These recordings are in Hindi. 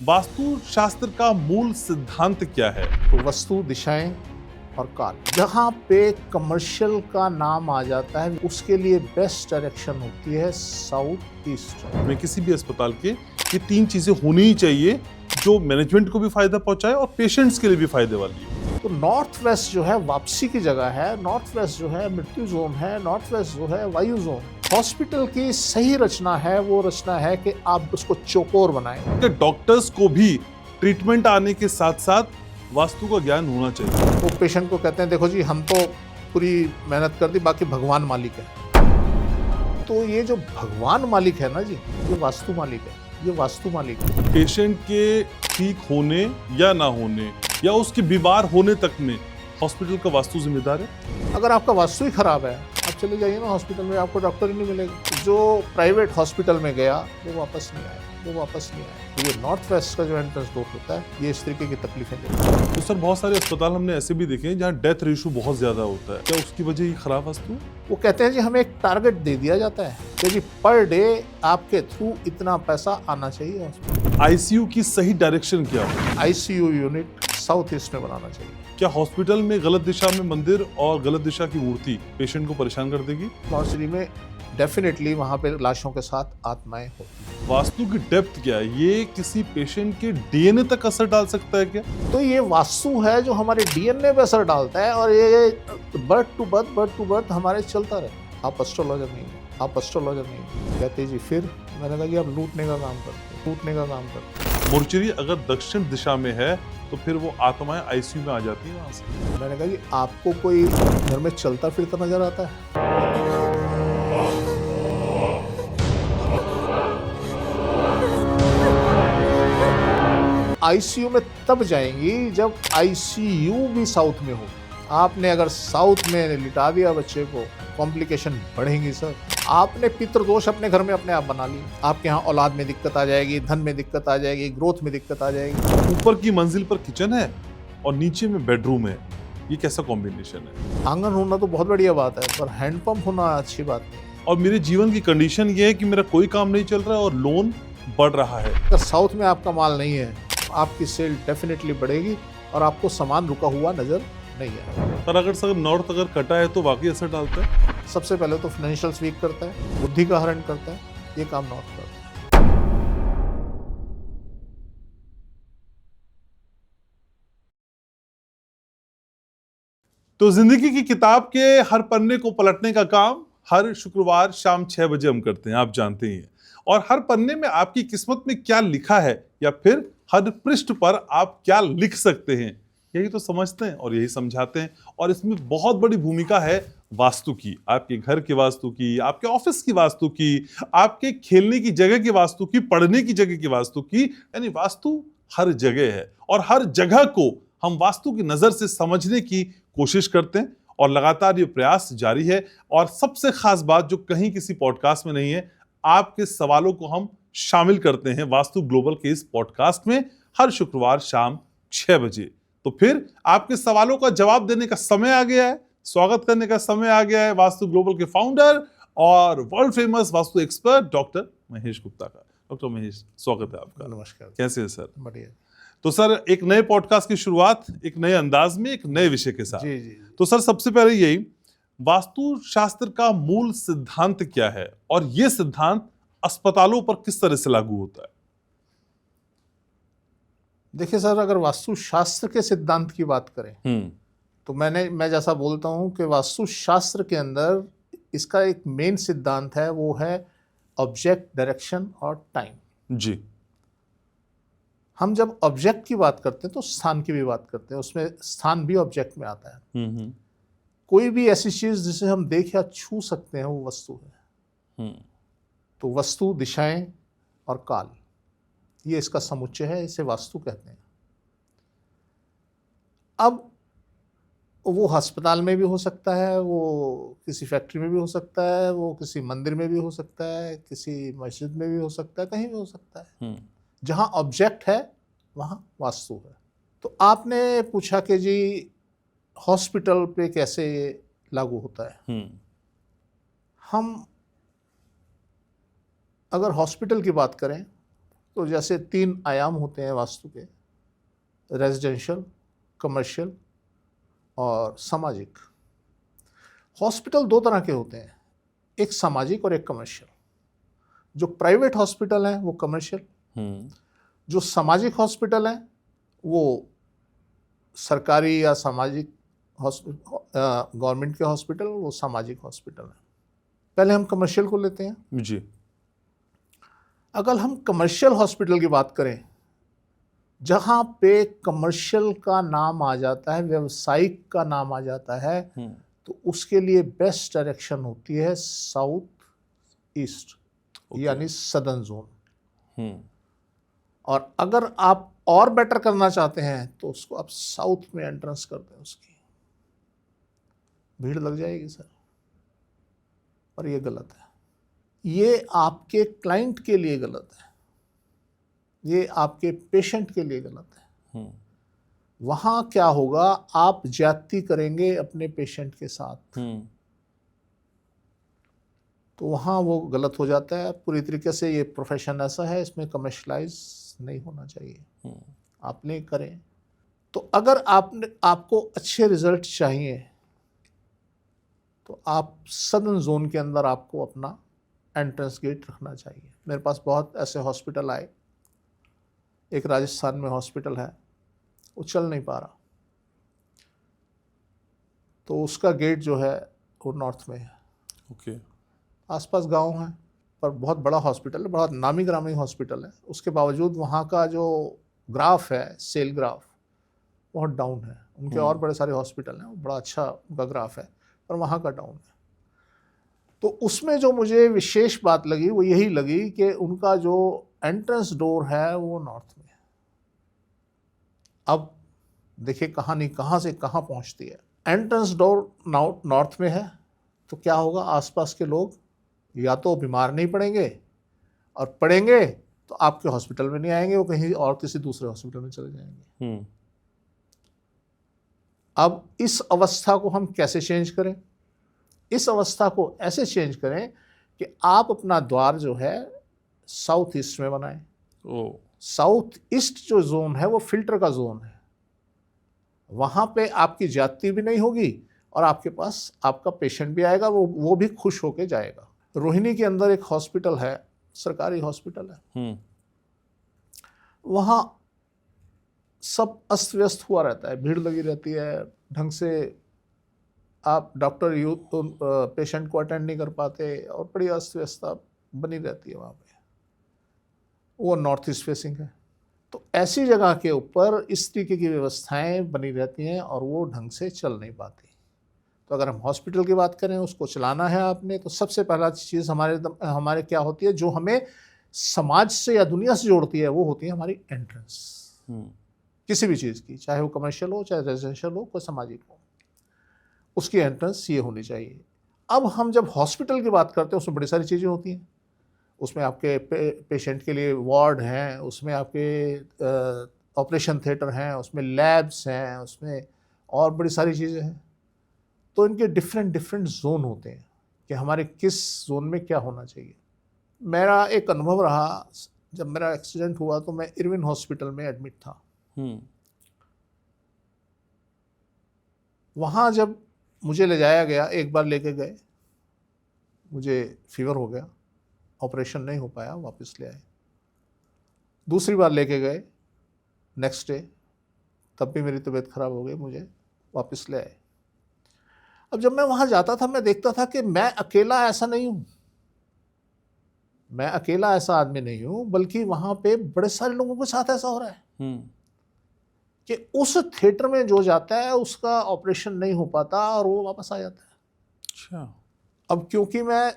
वास्तु शास्त्र का मूल सिद्धांत क्या है? तो वस्तु, दिशाएं और काल। जहाँ पे कमर्शियल का नाम आ जाता है उसके लिए बेस्ट डायरेक्शन होती है साउथ ईस्ट। में किसी भी अस्पताल के ये तीन चीजें होनी ही चाहिए जो मैनेजमेंट को भी फायदा पहुंचाए और पेशेंट्स के लिए भी फायदे वाली है। तो नॉर्थ वेस्ट जो है वापसी की जगह है, नॉर्थ वेस्ट जो है मृत्यु जोन है, नॉर्थ वेस्ट जो है वायु जोन। हॉस्पिटल की सही रचना है वो रचना है कि आप उसको चौकोर बनाएं। कि डॉक्टर्स को भी ट्रीटमेंट आने के साथ साथ वास्तु का ज्ञान होना चाहिए। तो पेशेंट को कहते हैं देखो जी हम तो पूरी मेहनत कर दी, बाकी भगवान मालिक है। तो ये जो भगवान मालिक है ना जी, ये वास्तु मालिक है, ये वास्तु मालिक है। पेशेंट के ठीक होने या ना होने या उसके बीमार होने तक में हॉस्पिटल का वास्तु जिम्मेदार है। अगर आपका वास्तु ही खराब है, आप चले जाइए ना हॉस्पिटल में, आपको डॉक्टर ही नहीं मिलेगा। जो प्राइवेट हॉस्पिटल में गया वो वापस नहीं आया, वो वापस नहीं आया। तो ये नॉर्थ वेस्ट का जो एंट्रेंस डोर होता है, ये इस तरीके की तकलीफें देता है। तो सर बहुत सारे अस्पताल हमने ऐसे भी देखे हैं जहाँ डेथ रेशो बहुत ज्यादा होता है, क्या उसकी वजह ये खराब वास्तु? वो कहते हैं जी हमें एक टारगेट दे दिया जाता है कि जी पर डे आपके थ्रू इतना पैसा आना चाहिए। आईसीयू की सही डायरेक्शन क्या हो? आईसीयू यूनिट साउथ ईस्ट में बनाना चाहिए। क्या हॉस्पिटल में गलत दिशा में मंदिर और गलत दिशा की मूर्ति पेशेंट को परेशान कर देगी? मॉर्चरी में डेफिनेटली वहाँ पे लाशों के साथ आत्माएं होती हैं। वास्तु की डेप्थ क्या है? ये किसी पेशेंट के डीएनए तक असर डाल सकता है क्या? तो ये वास्तु है जो हमारे डीएनए पे असर डालता है और ये बर्थ टू बर्थ हमारे चलता रहे। आप एस्ट्रोलॉजर नहीं हो, आप एस्ट्रोलॉजर नहीं हो। कहते जी फिर मैंने कहा कि आप लूटने का काम करते, लूटने का काम करते। मोर्चरी अगर दक्षिण दिशा में है तो फिर वो आत्माएं आईसीयू में आ जाती है वहां से। मैंने कहा कि आपको कोई घर में चलता फिरता नजर आता है? आईसीयू में तब जाएंगी जब आईसीयू भी साउथ में हो। आपने अगर साउथ में लिटा दिया बच्चे को, कॉम्प्लिकेशन बढ़ेंगी सर। आपने पितृदोष अपने घर में अपने आप बना ली। आपके यहाँ औलाद में दिक्कत आ जाएगी, धन में दिक्कत आ जाएगी, ग्रोथ में दिक्कत आ जाएगी। ऊपर की मंजिल पर किचन है और नीचे में बेडरूम है, ये कैसा कॉम्बिनेशन है? आंगन होना तो बहुत बढ़िया बात है, पर हैंडपंप होना अच्छी बात नहीं है। और मेरे जीवन की कंडीशन ये है कि मेरा कोई काम नहीं चल रहा है और लोन बढ़ रहा है। अगर साउथ में आपका माल नहीं है, आपकी सेल डेफिनेटली बढ़ेगी और आपको सामान रुका हुआ नजर नहीं आएगा। पर अगर नॉर्थ अगर कटा है तो वाकई असर डालता है। सबसे पहले तो फाइनेंशियल वीक करता है, बुद्धि का हरण करता है, ये काम नॉर्थ करता है। तो जिंदगी की किताब के हर पन्ने को पलटने का काम हर शुक्रवार शाम 6 बजे हम करते हैं, आप जानते ही हैं। और हर पन्ने में आपकी किस्मत में क्या लिखा है या फिर हर पृष्ठ पर आप क्या लिख सकते हैं, यही तो समझते हैं और यही समझाते हैं। और इसमें बहुत बड़ी भूमिका है वास्तु की, आपके घर के वास्तु की, आपके ऑफिस की वास्तु की, आपके खेलने की जगह की वास्तु की, पढ़ने की जगह की वास्तु की। यानी वास्तु हर जगह है और हर जगह को हम वास्तु की नजर से समझने की कोशिश करते हैं और लगातार ये प्रयास जारी है। और सबसे खास बात जो कहीं किसी पॉडकास्ट में नहीं है, आपके सवालों को हम शामिल करते हैं वास्तु ग्लोबल के इस पॉडकास्ट में हर शुक्रवार शाम 6 बजे। तो फिर आपके सवालों का जवाब देने का समय आ गया है, स्वागत करने का समय आ गया है वास्तु ग्लोबल के फाउंडर और world famous vastu expert doctor Mahesh Gupta का। डॉक्टर महेश, स्वागत है आपका। नमस्कार। कैसे है सर? बढ़िया। तो सर एक नए पॉडकास्ट की शुरुआत एक नए अंदाज में एक नए विषय के साथ। जी जी। तो सर सबसे पहले यही, वास्तु शास्त्र का मूल सिद्धांत क्या है और यह सिद्धांत अस्पतालों पर किस तरह से लागू होता है? देखिए सर, अगर वास्तु शास्त्र के सिद्धांत की बात करें तो मैं जैसा बोलता हूं कि वास्तु शास्त्र के अंदर इसका एक मेन सिद्धांत है, वो है ऑब्जेक्ट, डायरेक्शन और टाइम। जी। हम जब ऑब्जेक्ट की बात करते हैं तो स्थान की भी बात करते हैं, उसमें स्थान भी ऑब्जेक्ट में आता है। कोई भी ऐसी चीज जिसे हम देख या छू सकते हैं वो वस्तु है। तो वस्तु, दिशाएं और काल, ये इसका समुच्चय है, इसे वास्तु कहते हैं। अब वो अस्पताल में भी हो सकता है, वो किसी फैक्ट्री में भी हो सकता है, वो किसी मंदिर में भी हो सकता है, किसी मस्जिद में भी हो सकता है, कहीं भी हो सकता है। जहाँ ऑब्जेक्ट है वहाँ वास्तु है। तो आपने पूछा कि जी हॉस्पिटल पे कैसे लागू होता है। हम अगर हॉस्पिटल की बात करें तो जैसे 3 आयाम होते हैं वास्तु के, रेजिडेंशियल, कमर्शियल और सामाजिक। हॉस्पिटल 2 तरह के होते हैं, एक सामाजिक और एक कमर्शियल। जो प्राइवेट हॉस्पिटल हैं वो कमर्शियल, जो सामाजिक हॉस्पिटल हैं वो सरकारी या सामाजिक गवर्नमेंट के हॉस्पिटल, वो सामाजिक हॉस्पिटल हैं। पहले हम कमर्शियल को लेते हैं जी। अगर हम कमर्शियल हॉस्पिटल की बात करें, जहाँ पे कमर्शियल का नाम आ जाता है, व्यवसायिक का नाम आ जाता है, तो उसके लिए बेस्ट डायरेक्शन होती है साउथ ईस्ट, यानी सदर्न जोन। और अगर आप और बेटर करना चाहते हैं तो उसको आप साउथ में एंट्रेंस कर दें, उसकी भीड़ लग जाएगी सर, और ये गलत है। ये आपके क्लाइंट के लिए गलत है, ये आपके पेशेंट के लिए गलत है। वहाँ क्या होगा, आप ज्यादती करेंगे अपने पेशेंट के साथ, तो वहाँ वो गलत हो जाता है पूरी तरीके से। ये प्रोफेशन ऐसा है, इसमें कमर्शलाइज नहीं होना चाहिए, आप नहीं करें। तो अगर आपको अच्छे रिजल्ट चाहिए तो आप सदर्न जोन के अंदर आपको अपना एंट्रेंस गेट रखना चाहिए। मेरे पास बहुत ऐसे हॉस्पिटल आए, एक राजस्थान में हॉस्पिटल है, वो चल नहीं पा रहा, तो उसका गेट जो है वो नॉर्थ में है। ओके। आसपास गांव हैं, पर बहुत बड़ा हॉस्पिटल है, बड़ा नामी ग्रामी हॉस्पिटल है। उसके बावजूद वहाँ का जो ग्राफ है, सेल ग्राफ, बहुत डाउन है। उनके और बड़े सारे हॉस्पिटल हैं, बड़ा अच्छा उनका ग्राफ है, पर वहाँ का डाउन है। तो उसमें जो मुझे विशेष बात लगी वो यही लगी कि उनका जो एंट्रेंस डोर है वो नॉर्थ में है। अब देखिए कहानी कहाँ से कहाँ पहुँचती है। एंट्रेंस डोर नॉर्थ में है तो क्या होगा, आसपास के लोग या तो बीमार नहीं पड़ेंगे, और पड़ेंगे तो आपके हॉस्पिटल में नहीं आएंगे, वो कहीं और किसी दूसरे हॉस्पिटल में चले जाएंगे। अब इस अवस्था को हम कैसे चेंज करें? इस अवस्था को ऐसे चेंज करें कि आप अपना द्वार जो है साउथ ईस्ट में बनाएं। साउथ ईस्ट जो जोन है वो फिल्टर का जोन है, वहाँ पे आपकी ज्यादती भी नहीं होगी और आपके पास आपका पेशेंट भी आएगा, वो भी खुश होके जाएगा। रोहिणी के अंदर एक हॉस्पिटल है, सरकारी हॉस्पिटल है, वहाँ सब अस्त व्यस्त हुआ रहता है, भीड़ लगी रहती है, ढंग से आप डॉक्टर पेशेंट को अटेंड नहीं कर पाते, और बड़ी अस्त व्यवस्था बनी रहती है वहाँ पे। वो नॉर्थ ईस्ट फेसिंग है, तो ऐसी जगह के ऊपर इस तरीके की व्यवस्थाएं बनी रहती हैं और वो ढंग से चल नहीं पाती। तो अगर हम हॉस्पिटल की बात करें, उसको चलाना है आपने, तो सबसे पहला चीज़ हमारे क्या होती है, जो हमें समाज से या दुनिया से जोड़ती है, वो होती है हमारी एंट्रेंस। किसी भी चीज़ की, चाहे वो कमर्शियल हो, चाहे रेजिडेंशियल हो, कोई सामाजिक हो, उसकी एंट्रेंस ये होनी चाहिए। अब हम जब हॉस्पिटल की बात करते हैं, उसमें बड़ी सारी चीज़ें होती हैं। उसमें आपके पेशेंट के लिए वार्ड हैं, उसमें आपके ऑपरेशन थिएटर हैं, उसमें लैब्स हैं, उसमें और बड़ी सारी चीज़ें हैं। तो इनके डिफरेंट जोन होते हैं कि हमारे किस जोन में क्या होना चाहिए। मेरा एक अनुभव रहा, जब मेरा एक्सीडेंट हुआ तो मैं इरविन हॉस्पिटल में एडमिट था। वहाँ जब मुझे ले जाया गया, एक बार लेके गए, मुझे फीवर हो गया, ऑपरेशन नहीं हो पाया, वापस ले आए। दूसरी बार लेके गए, नेक्स्ट डे, तब भी मेरी तबीयत खराब हो गई, मुझे वापस ले आए। अब जब मैं वहाँ जाता था, मैं देखता था कि मैं अकेला ऐसा नहीं हूँ, मैं अकेला ऐसा आदमी नहीं हूँ, बल्कि वहाँ पे बड़े सारे लोगों के साथ ऐसा हो रहा है कि उस थिएटर में जो जाता है उसका ऑपरेशन नहीं हो पाता और वो वापस आ जाता है। अच्छा। अब क्योंकि मैं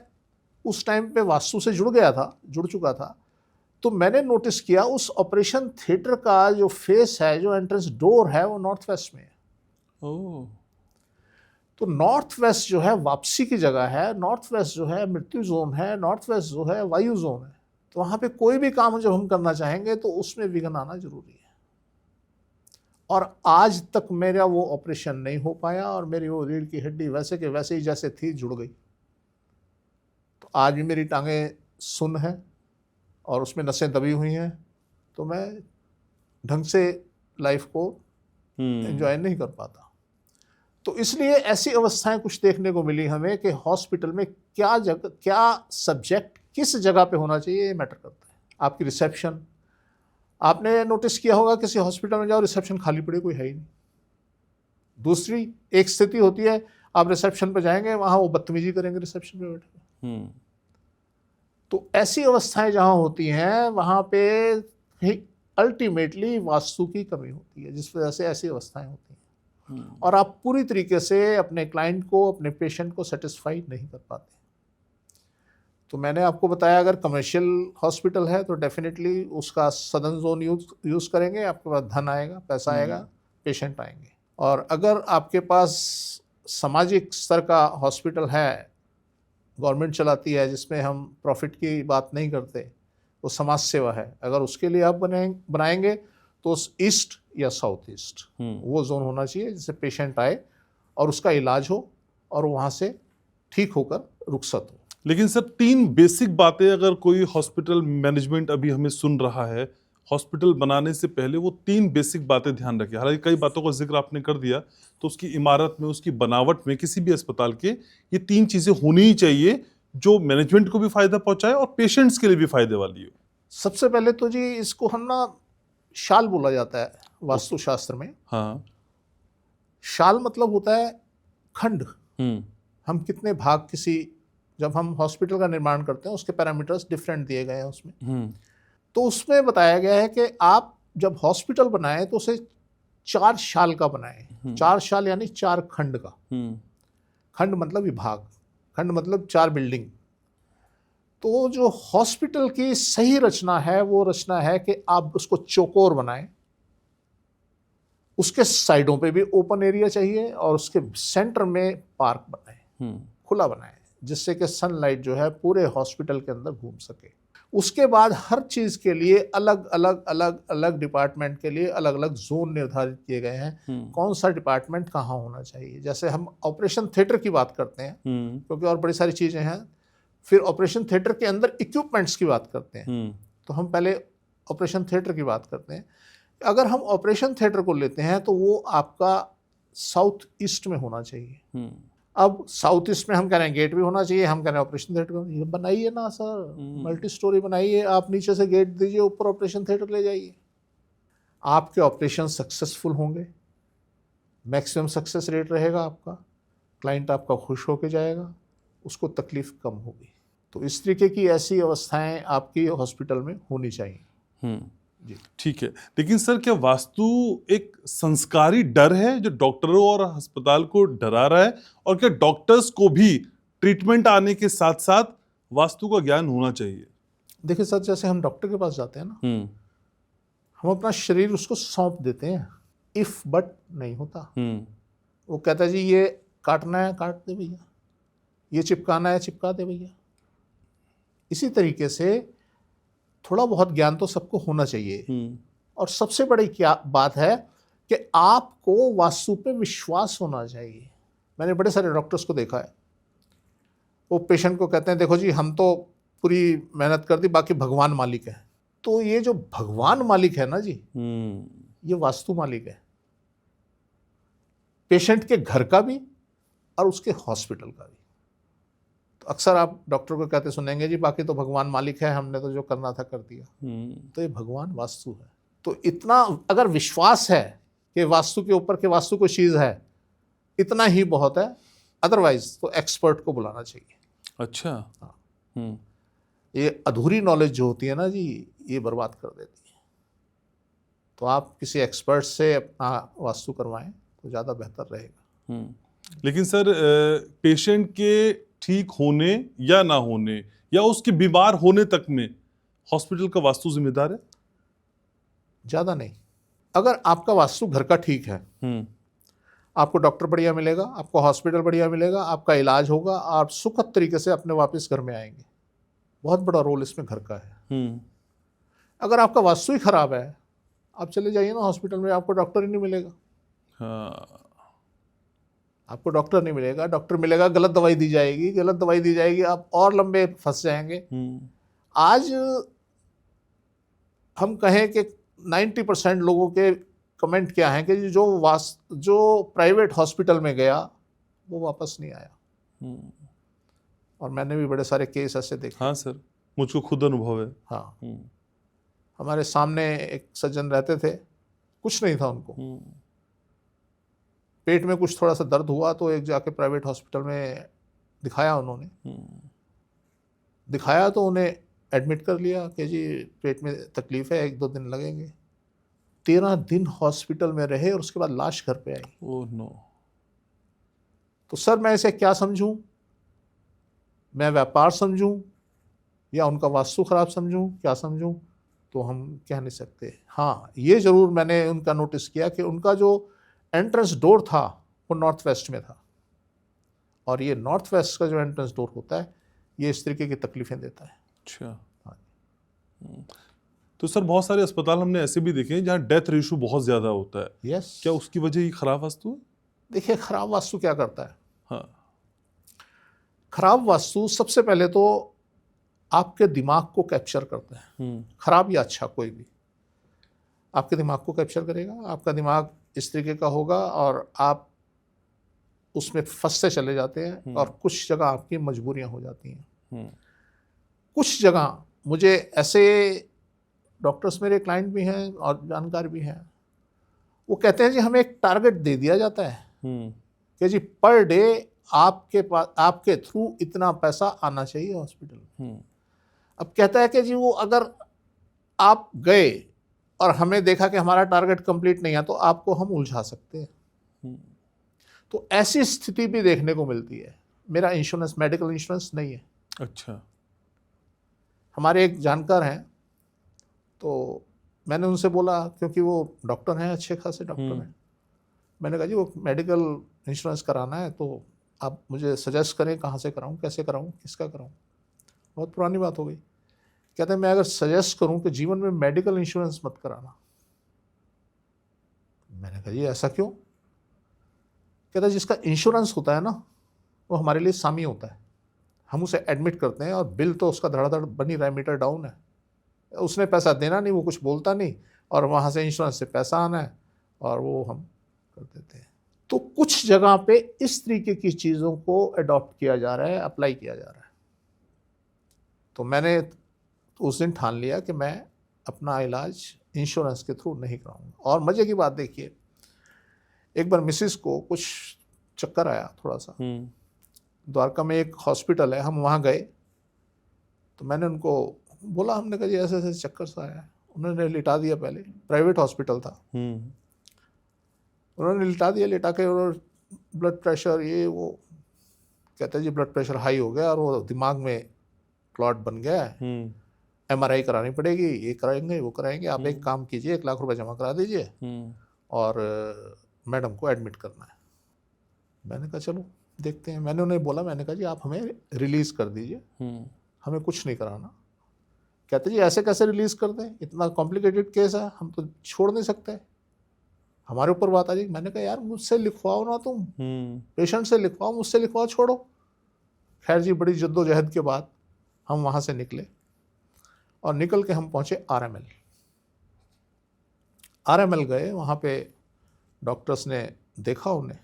उस टाइम पे वास्तु से जुड़ चुका था, तो मैंने नोटिस किया उस ऑपरेशन थिएटर का जो फेस है, जो एंट्रेंस डोर है, वो नॉर्थ वेस्ट में है। तो नॉर्थ वेस्ट जो है वापसी की जगह है, नॉर्थ वेस्ट जो है मृत्यु जोन है, नॉर्थ वेस्ट जो है वायु जोन है। तो वहाँ पे कोई भी काम जब हम करना चाहेंगे तो उसमें विघ्न आना जरूरी है। और आज तक मेरा वो ऑपरेशन नहीं हो पाया और मेरी वो रीढ़ की हड्डी वैसे के वैसे ही जैसे थी जुड़ गई। तो आज भी मेरी टांगें सुन्न हैं और उसमें नसें दबी हुई हैं, तो मैं ढंग से लाइफ को एंजॉय नहीं कर पाता। तो इसलिए ऐसी अवस्थाएं कुछ देखने को मिली हमें कि हॉस्पिटल में क्या सब्जेक्ट किस जगह पे होना चाहिए, ये मैटर करता है। आपकी रिसेप्शन, आपने नोटिस किया होगा किसी हॉस्पिटल में जाओ, रिसेप्शन खाली पड़ी, कोई है ही नहीं। दूसरी एक स्थिति होती है, आप रिसेप्शन पे जाएंगे, वहां वो बदतमीजी करेंगे रिसेप्शन पे बैठे। तो ऐसी अवस्थाएं जहां होती हैं वहां पे अल्टीमेटली वास्तु की कमी होती है, जिस वजह से ऐसी अवस्थाएं होती हैं और आप पूरी तरीके से अपने क्लाइंट को, अपने पेशेंट को सेटिस्फाई नहीं कर पाते। तो मैंने आपको बताया, अगर कमर्शियल हॉस्पिटल है तो डेफिनेटली उसका सदन जोन यूज़ करेंगे, आपके पास धन आएगा, पैसा आएगा, पेशेंट आएंगे। और अगर आपके पास सामाजिक स्तर का हॉस्पिटल है, गवर्नमेंट चलाती है, जिसमें हम प्रॉफिट की बात नहीं करते, वो समाज सेवा है, अगर उसके लिए आप बनाएंगे तो ईस्ट या साउथ ईस्ट वो जोन होना चाहिए, जिससे पेशेंट आए और उसका इलाज हो और वहाँ से ठीक होकर रुखसत हो। लेकिन सर 3 बेसिक बातें अगर कोई हॉस्पिटल मैनेजमेंट अभी हमें सुन रहा है, हॉस्पिटल बनाने से पहले वो 3 बेसिक बातें ध्यान रखें। हालांकि कई बातों का जिक्र आपने कर दिया, तो उसकी इमारत में, उसकी बनावट में, किसी भी अस्पताल के ये 3 चीजें होनी ही चाहिए जो मैनेजमेंट को भी फायदा पहुंचाए और पेशेंट्स के लिए भी फायदे वाली हो। सबसे पहले तो जी इसको हम ना शाल बोला जाता है वास्तुशास्त्र में। हाँ, शाल मतलब होता है खंड। हम कितने भाग जब हम हॉस्पिटल का निर्माण करते हैं उसके पैरामीटर्स डिफरेंट दिए गए हैं उसमें। तो उसमें बताया गया है कि आप जब हॉस्पिटल बनाएं तो उसे 4 शाल का बनाएं। 4 शाल यानी 4 खंड का। खंड मतलब विभाग, खंड मतलब 4 बिल्डिंग। तो जो हॉस्पिटल की सही रचना है वो रचना है कि आप उसको चौकोर बनाएं, उसके साइडों पे भी ओपन एरिया चाहिए और उसके सेंटर में पार्क बनाएं, खुला बनाएं, जिससे कि सनलाइट जो है पूरे हॉस्पिटल के अंदर घूम सके। उसके बाद हर चीज के लिए अलग अलग डिपार्टमेंट के लिए अलग अलग जोन निर्धारित किए गए हैं, कौन सा डिपार्टमेंट कहाँ होना चाहिए। जैसे हम ऑपरेशन थिएटर की बात करते हैं, क्योंकि और बड़ी सारी चीजें हैं, फिर ऑपरेशन थिएटर के अंदर इक्विपमेंट्स की बात करते हैं, तो हम पहले ऑपरेशन थिएटर की बात करते हैं। अगर हम ऑपरेशन थिएटर को लेते हैं तो वो आपका साउथ ईस्ट में होना चाहिए। अब साउथ ईस्ट में हम कह रहे हैं गेट भी होना चाहिए, हम कह रहे हैं ऑपरेशन थिएटर बनाइए ना सर, मल्टी स्टोरी बनाइए, आप नीचे से गेट दीजिए, ऊपर ऑपरेशन थिएटर ले जाइए। आपके ऑपरेशन सक्सेसफुल होंगे, मैक्सिमम सक्सेस रेट रहेगा आपका, क्लाइंट आपका खुश होकर जाएगा, उसको तकलीफ कम होगी। तो इस तरीके की ऐसी अवस्थाएं आपकी हॉस्पिटल में होनी चाहिए। जी ठीक है। लेकिन सर क्या वास्तु एक संस्कारी डर है जो डॉक्टरों और अस्पताल को डरा रहा है, और क्या डॉक्टर्स को भी ट्रीटमेंट आने के साथ साथ वास्तु का ज्ञान होना चाहिए? देखिए सर, जैसे हम डॉक्टर के पास जाते हैं ना, हम अपना शरीर उसको सौंप देते हैं, इफ बट नहीं होता। वो कहता है जी ये काटना है काट दे भैया, ये चिपकाना है चिपका दे भैया। इसी तरीके से थोड़ा बहुत ज्ञान तो सबको होना चाहिए। और सबसे बड़ी क्या बात है कि आपको वास्तु पे विश्वास होना चाहिए। मैंने बड़े सारे डॉक्टर्स को देखा है, वो पेशेंट को कहते हैं देखो जी हम तो पूरी मेहनत कर दी, बाकी भगवान मालिक है। तो ये जो भगवान मालिक है ना जी, ये वास्तु मालिक है, पेशेंट के घर का भी और उसके हॉस्पिटल का भी। तो अक्सर आप डॉक्टर को कहते सुनेंगे जी बाकी तो भगवान मालिक है, हमने तो जो करना था कर दिया। तो ये भगवान वास्तु है। तो इतना अगर विश्वास है कि वास्तु के ऊपर के वास्तु कोई चीज़ है, इतना ही बहुत है। अदरवाइज तो एक्सपर्ट को बुलाना चाहिए। अच्छा। हाँ, ये अधूरी नॉलेज जो होती है ना जी, ये बर्बाद कर देती है। तो आप किसी एक्सपर्ट से अपना वास्तु करवाएं तो ज़्यादा बेहतर रहेगा। लेकिन सर पेशेंट के ठीक होने या ना होने या उसके बीमार होने तक में हॉस्पिटल का वास्तु जिम्मेदार है? ज़्यादा नहीं। अगर आपका वास्तु घर का ठीक है, आपको डॉक्टर बढ़िया मिलेगा, आपको हॉस्पिटल बढ़िया मिलेगा, आपका इलाज होगा, आप सुखद तरीके से अपने वापस घर में आएंगे। बहुत बड़ा रोल इसमें घर का है। अगर आपका वास्तु ही खराब है, आप चले जाइए ना हॉस्पिटल में, आपको डॉक्टर ही नहीं मिलेगा। हाँ। आपको डॉक्टर नहीं मिलेगा, डॉक्टर मिलेगा गलत दवाई दी जाएगी, गलत दवाई दी जाएगी, आप और लंबे फंस जाएंगे। आज हम कहें कि 90% लोगों के कमेंट क्या हैं कि जो प्राइवेट हॉस्पिटल में गया वो वापस नहीं आया। और मैंने भी बड़े सारे केस ऐसे देखे। हाँ सर, मुझको खुद अनुभव है। हाँ, हमारे सामने एक सज्जन रहते थे, कुछ नहीं था उनको, पेट में कुछ थोड़ा सा दर्द हुआ तो एक जाके प्राइवेट हॉस्पिटल में दिखाया उन्होंने। दिखाया तो उन्हें एडमिट कर लिया कि जी पेट में तकलीफ है, 1-2 दिन लगेंगे। 13 दिन हॉस्पिटल में रहे और उसके बाद लाश घर पे आई। Oh no. तो सर मैं इसे क्या समझूं? मैं व्यापार समझूं या उनका वास्तु खराब समझूं? क्या समझूं? तो हम कह नहीं सकते। हाँ, ये ज़रूर मैंने उनका नोटिस किया कि उनका जो एंट्रेंस डोर था वो नॉर्थ वेस्ट में था, और ये नॉर्थ वेस्ट का जो एंट्रेंस डोर होता है ये इस तरीके की तकलीफ़ें देता है। अच्छा। हाँ। तो सर बहुत सारे अस्पताल हमने ऐसे भी देखे हैं जहाँ डेथ रेशो बहुत ज़्यादा होता है। यस। क्या उसकी वजह ये खराब वास्तु है? देखिए, खराब वास्तु क्या करता है? हाँ। खराब वास्तु सबसे पहले तो आपके दिमाग को कैप्चर करता है, खराब या अच्छा कोई भी आपके दिमाग को कैप्चर करेगा। आपका दिमाग इस तरीके का होगा और आप उसमें फंसते चले जाते हैं, और कुछ जगह आपकी मजबूरियां हो जाती हैं। कुछ जगह मुझे ऐसे डॉक्टर्स मेरे क्लाइंट भी हैं और जानकार भी हैं, वो कहते हैं जी हमें एक टारगेट दे दिया जाता है कि जी पर डे आपके पास आपके थ्रू इतना पैसा आना चाहिए हॉस्पिटल में। अब कहता है कि जी वो अगर आप गए और हमें देखा कि हमारा टारगेट कंप्लीट नहीं है तो आपको हम उलझा सकते हैं। तो ऐसी स्थिति भी देखने को मिलती है। मेरा इंश्योरेंस मेडिकल इंश्योरेंस नहीं है। अच्छा। हमारे एक जानकार हैं, तो मैंने उनसे बोला, क्योंकि वो डॉक्टर हैं, अच्छे खासे डॉक्टर हैं, मैंने कहा जी वो मेडिकल इंश्योरेंस कराना है तो आप मुझे सजेस्ट करें कहाँ से कराऊं, कैसे कराऊं, किसका कराऊं। बहुत पुरानी बात हो गई। कहते हैं मैं अगर सजेस्ट करूं कि जीवन में मेडिकल इंश्योरेंस मत कराना। मैंने कहा जी ऐसा क्यों? कहता है जिसका इंश्योरेंस होता है ना वो हमारे लिए सामी होता है। हम उसे एडमिट करते हैं और बिल तो उसका धड़ाधड़ बनी रहा है, मीटर डाउन है, उसने पैसा देना नहीं, वो कुछ बोलता नहीं, और वहाँ से इंश्योरेंस से पैसा आना है और वो हम कर देते हैं। तो कुछ जगह पे इस तरीके की चीज़ों को अडॉप्ट किया जा रहा है, अप्लाई किया जा रहा है। तो मैंने उस दिन ठान लिया कि मैं अपना इलाज इंश्योरेंस के थ्रू नहीं कराऊंगा। और मज़े की बात देखिए, एक बार मिसिस को कुछ चक्कर आया थोड़ा सा, द्वारका में एक हॉस्पिटल है, हम वहाँ गए तो मैंने उनको बोला, हमने कहा जी ऐसे ऐसे चक्कर सा आया है। उन्होंने लिटा दिया, पहले प्राइवेट हॉस्पिटल था, उन्होंने लिटा दिया, लिटा के और ब्लड प्रेशर ये वो, कहते हैं जी ब्लड प्रेशर हाई हो गया और वो दिमाग में क्लॉट बन गया है, MRI करानी पड़ेगी, ये कराएंगे वो कराएंगे, आप एक काम कीजिए 1 लाख रुपए जमा करा दीजिए और मैडम को एडमिट करना है। मैंने कहा चलो देखते हैं। मैंने उन्हें बोला, मैंने कहा जी आप हमें रिलीज़ कर दीजिए, हमें कुछ नहीं कराना। कहते जी ऐसे कैसे रिलीज़ कर दें, इतना कॉम्प्लिकेटेड केस है, हम तो छोड़ नहीं सकते, हमारे ऊपर बात आ जाएगी। मैंने कहा यार मुझसे लिखवाओ ना, तुम पेशेंट से लिखवाओ, मुझसे लिखवाओ, छोड़ो। खैर जी बड़ी जद्दोजहद के बाद हम वहाँ से निकले और निकल के हम पहुँचे RML गए। वहाँ पे डॉक्टर्स ने देखा उन्हें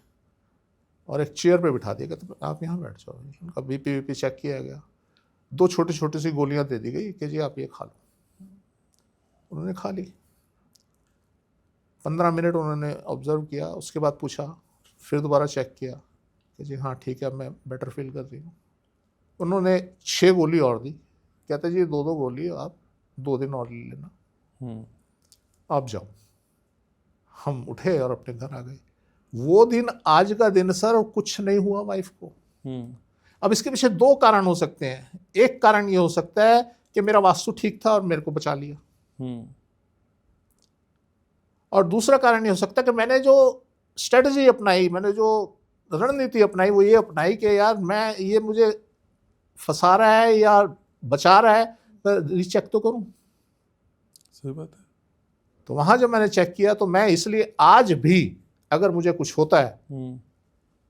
और एक चेयर पे बिठा दिया, कहते आप यहाँ बैठ जाओ। उनका BP चेक किया गया, 2 छोटी छोटी सी गोलियाँ दे दी गई कि जी आप ये खा लो। उन्होंने खा ली। 15 मिनट उन्होंने ऑब्जर्व किया, उसके बाद पूछा, फिर दोबारा चेक किया कि जी हाँ ठीक है, मैं बेटर फील कर रही हूँ। उन्होंने 6 गोली और दी, कहते जी 2-2 गोली आप 2 दिन और ले लेना, आप जाओ। हम उठे और अपने घर आ गए। वो दिन आज का दिन सर, कुछ नहीं हुआ वाइफ को। अब इसके पीछे 2 कारण हो सकते हैं। एक कारण ये हो सकता है कि मेरा वास्तु ठीक था और मेरे को बचा लिया, और दूसरा कारण ये हो सकता है कि मैंने जो स्ट्रेटजी अपनाई, मैंने जो रणनीति अपनाई, वो ये अपनाई कि यार मैं ये मुझे फंसा रहा है या बचा रहा है, तो रीचेक तो करूं। सही बात है। तो वहां जब मैंने चेक किया तो मैं इसलिए आज भी अगर मुझे कुछ होता है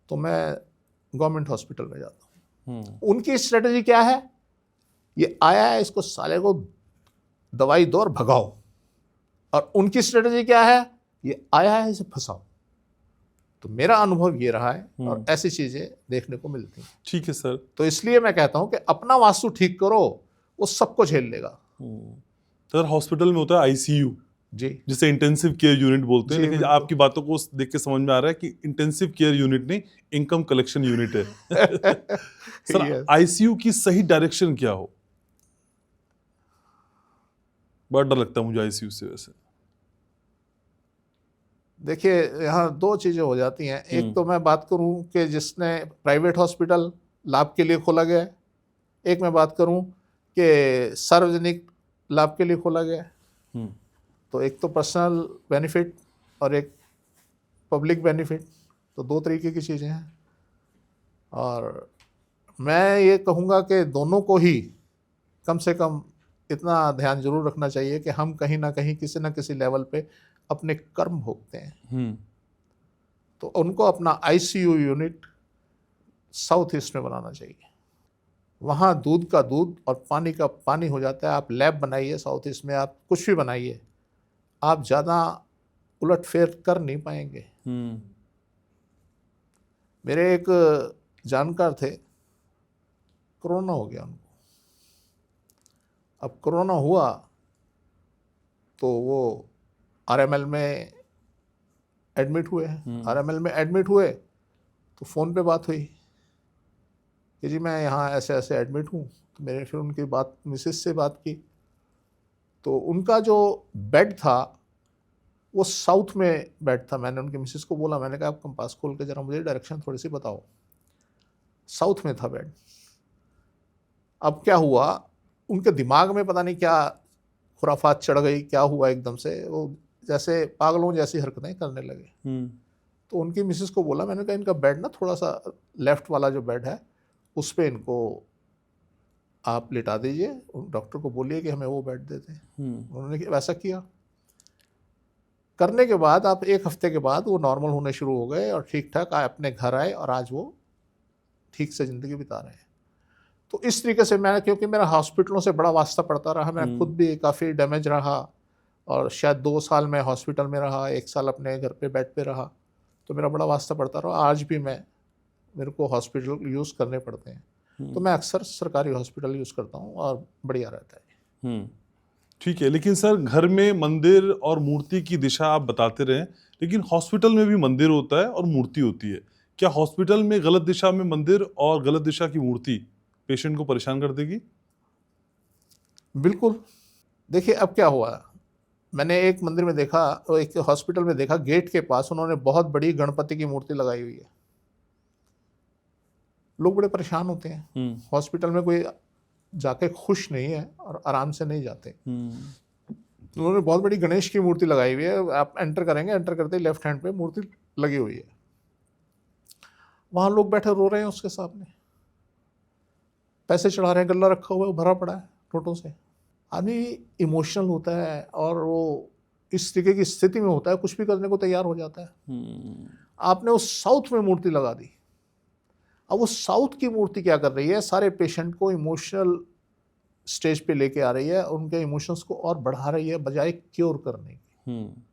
तो मैं गवर्नमेंट हॉस्पिटल में जाता हूँ। उनकी स्ट्रेटजी क्या है, ये आया है, इसको साले को दवाई दो और भगाओ। और उनकी स्ट्रेटजी क्या है, ये आया है इसे फंसाओ। तो मेरा अनुभव ये रहा है और ऐसी चीजें देखने को मिलती हैं। ठीक है सर। तो इसलिए मैं कहता हूं कि अपना वास्तु ठीक करो, वो सबको झेल लेगा। सर हॉस्पिटल में होता है आईसीयू, जी, जिसे इंटेंसिव केयर यूनिट बोलते हैं, जी, लेकिन बिल्कुल। आपकी बातों को देख के समझ में आ रहा है कि इंटेंसिव केयर यूनिट नहीं, इनकम कलेक्शन यूनिट है। Sir Yes. आईसीयू की सही डायरेक्शन क्या हो? बड़ा डर लगता है मुझे आईसीयू से वैसे। देखिए, यहाँ दो चीजें हो जाती हैं। एक तो मैं बात करूं कि जिसने प्राइवेट हॉस्पिटल लाभ के लिए खोला गया है, एक मैं बात करूं कि सार्वजनिक लाभ के लिए खोला गया है। तो एक तो पर्सनल बेनिफिट और एक पब्लिक बेनिफिट, तो दो तरीके की चीज़ें हैं। और मैं ये कहूँगा कि दोनों को ही कम से कम इतना ध्यान जरूर रखना चाहिए कि हम कहीं ना कहीं किसी न किसी लेवल पे अपने कर्म भोगते हैं। तो उनको अपना आईसीयू यूनिट साउथ ईस्ट में बनाना चाहिए। वहाँ दूध का दूध और पानी का पानी हो जाता है। आप लैब बनाइए साउथ ईस्ट में, आप कुछ भी बनाइए, आप ज़्यादा उलट फेर कर नहीं पाएंगे। मेरे एक जानकार थे, कोरोना हो गया उनको। अब कोरोना हुआ तो वो आरएमएल में एडमिट हुए हैं। आरएमएल में एडमिट हुए तो फ़ोन पे बात हुई कि जी मैं यहाँ ऐसे ऐसे एडमिट हूँ। तो मैंने फिर उनकी बात मिसेस से बात की, तो उनका जो बेड था वो साउथ में बेड था। मैंने उनकी मिसेस को बोला, मैंने कहा आप कंपास खोल के ज़रा मुझे डायरेक्शन थोड़ी सी बताओ। साउथ में था बेड। अब क्या हुआ, उनके दिमाग में पता नहीं क्या खुराफात चढ़ गई, क्या हुआ, एकदम से वो जैसे पागलों जैसी हरकतें करने लगे। तो उनकी मिसेस को बोला, मैंने कहा इनका बेड ना थोड़ा सा लेफ्ट वाला जो बेड है उस पर इनको आप लिटा दीजिए, डॉक्टर को बोलिए कि हमें वो बेड देते हैं। उन्होंने वैसा किया। करने के बाद आप एक हफ्ते के बाद वो नॉर्मल होने शुरू हो गए और ठीक ठाक अपने घर आए और आज वो ठीक से ज़िंदगी बिता रहे हैं। तो इस तरीके से मैं, क्योंकि मेरा हॉस्पिटलों से बड़ा वास्ता पड़ता रहा, मैं खुद भी काफ़ी डैमेज रहा और शायद 2 साल मैं हॉस्पिटल में रहा, 1 साल अपने घर पे बेड पे रहा, तो मेरा बड़ा वास्ता पड़ता रहा। आज भी मेरे को हॉस्पिटल यूज़ करने पड़ते हैं, तो मैं अक्सर सरकारी हॉस्पिटल यूज़ करता हूँ और बढ़िया रहता है। ठीक है, लेकिन सर घर में मंदिर और मूर्ति की दिशा आप बताते रहे, लेकिन हॉस्पिटल में भी मंदिर होता है और मूर्ति होती है। क्या हॉस्पिटल में गलत दिशा में मंदिर और गलत दिशा की मूर्ति पेशेंट को परेशान कर देगी? बिल्कुल। देखिए अब क्या हुआ, मैंने एक मंदिर में देखा, एक हॉस्पिटल में देखा, गेट के पास उन्होंने बहुत बड़ी गणपति की मूर्ति लगाई हुई है। लोग बड़े परेशान होते हैं। हॉस्पिटल में कोई जाके खुश नहीं है और आराम से नहीं जाते। उन्होंने बहुत बड़ी गणेश की मूर्ति लगाई हुई है। आप एंटर करेंगे, एंटर करते ही लेफ्ट हैंड पे मूर्ति लगी हुई है। वहाँ लोग बैठे रो रहे हैं उसके सामने, पैसे चढ़ा रहे हैं, गल्ला रखा हुआ है, भरा पड़ा है नोटों से। आदमी इमोशनल होता है और वो इस तरीके की स्थिति में होता है, कुछ भी करने को तैयार हो जाता है। आपने उस साउथ में मूर्ति लगा दी। अब वो साउथ की मूर्ति क्या कर रही है, सारे पेशेंट को इमोशनल स्टेज पे लेके आ रही है, उनके इमोशंस को और बढ़ा रही है बजाय क्योर करने की।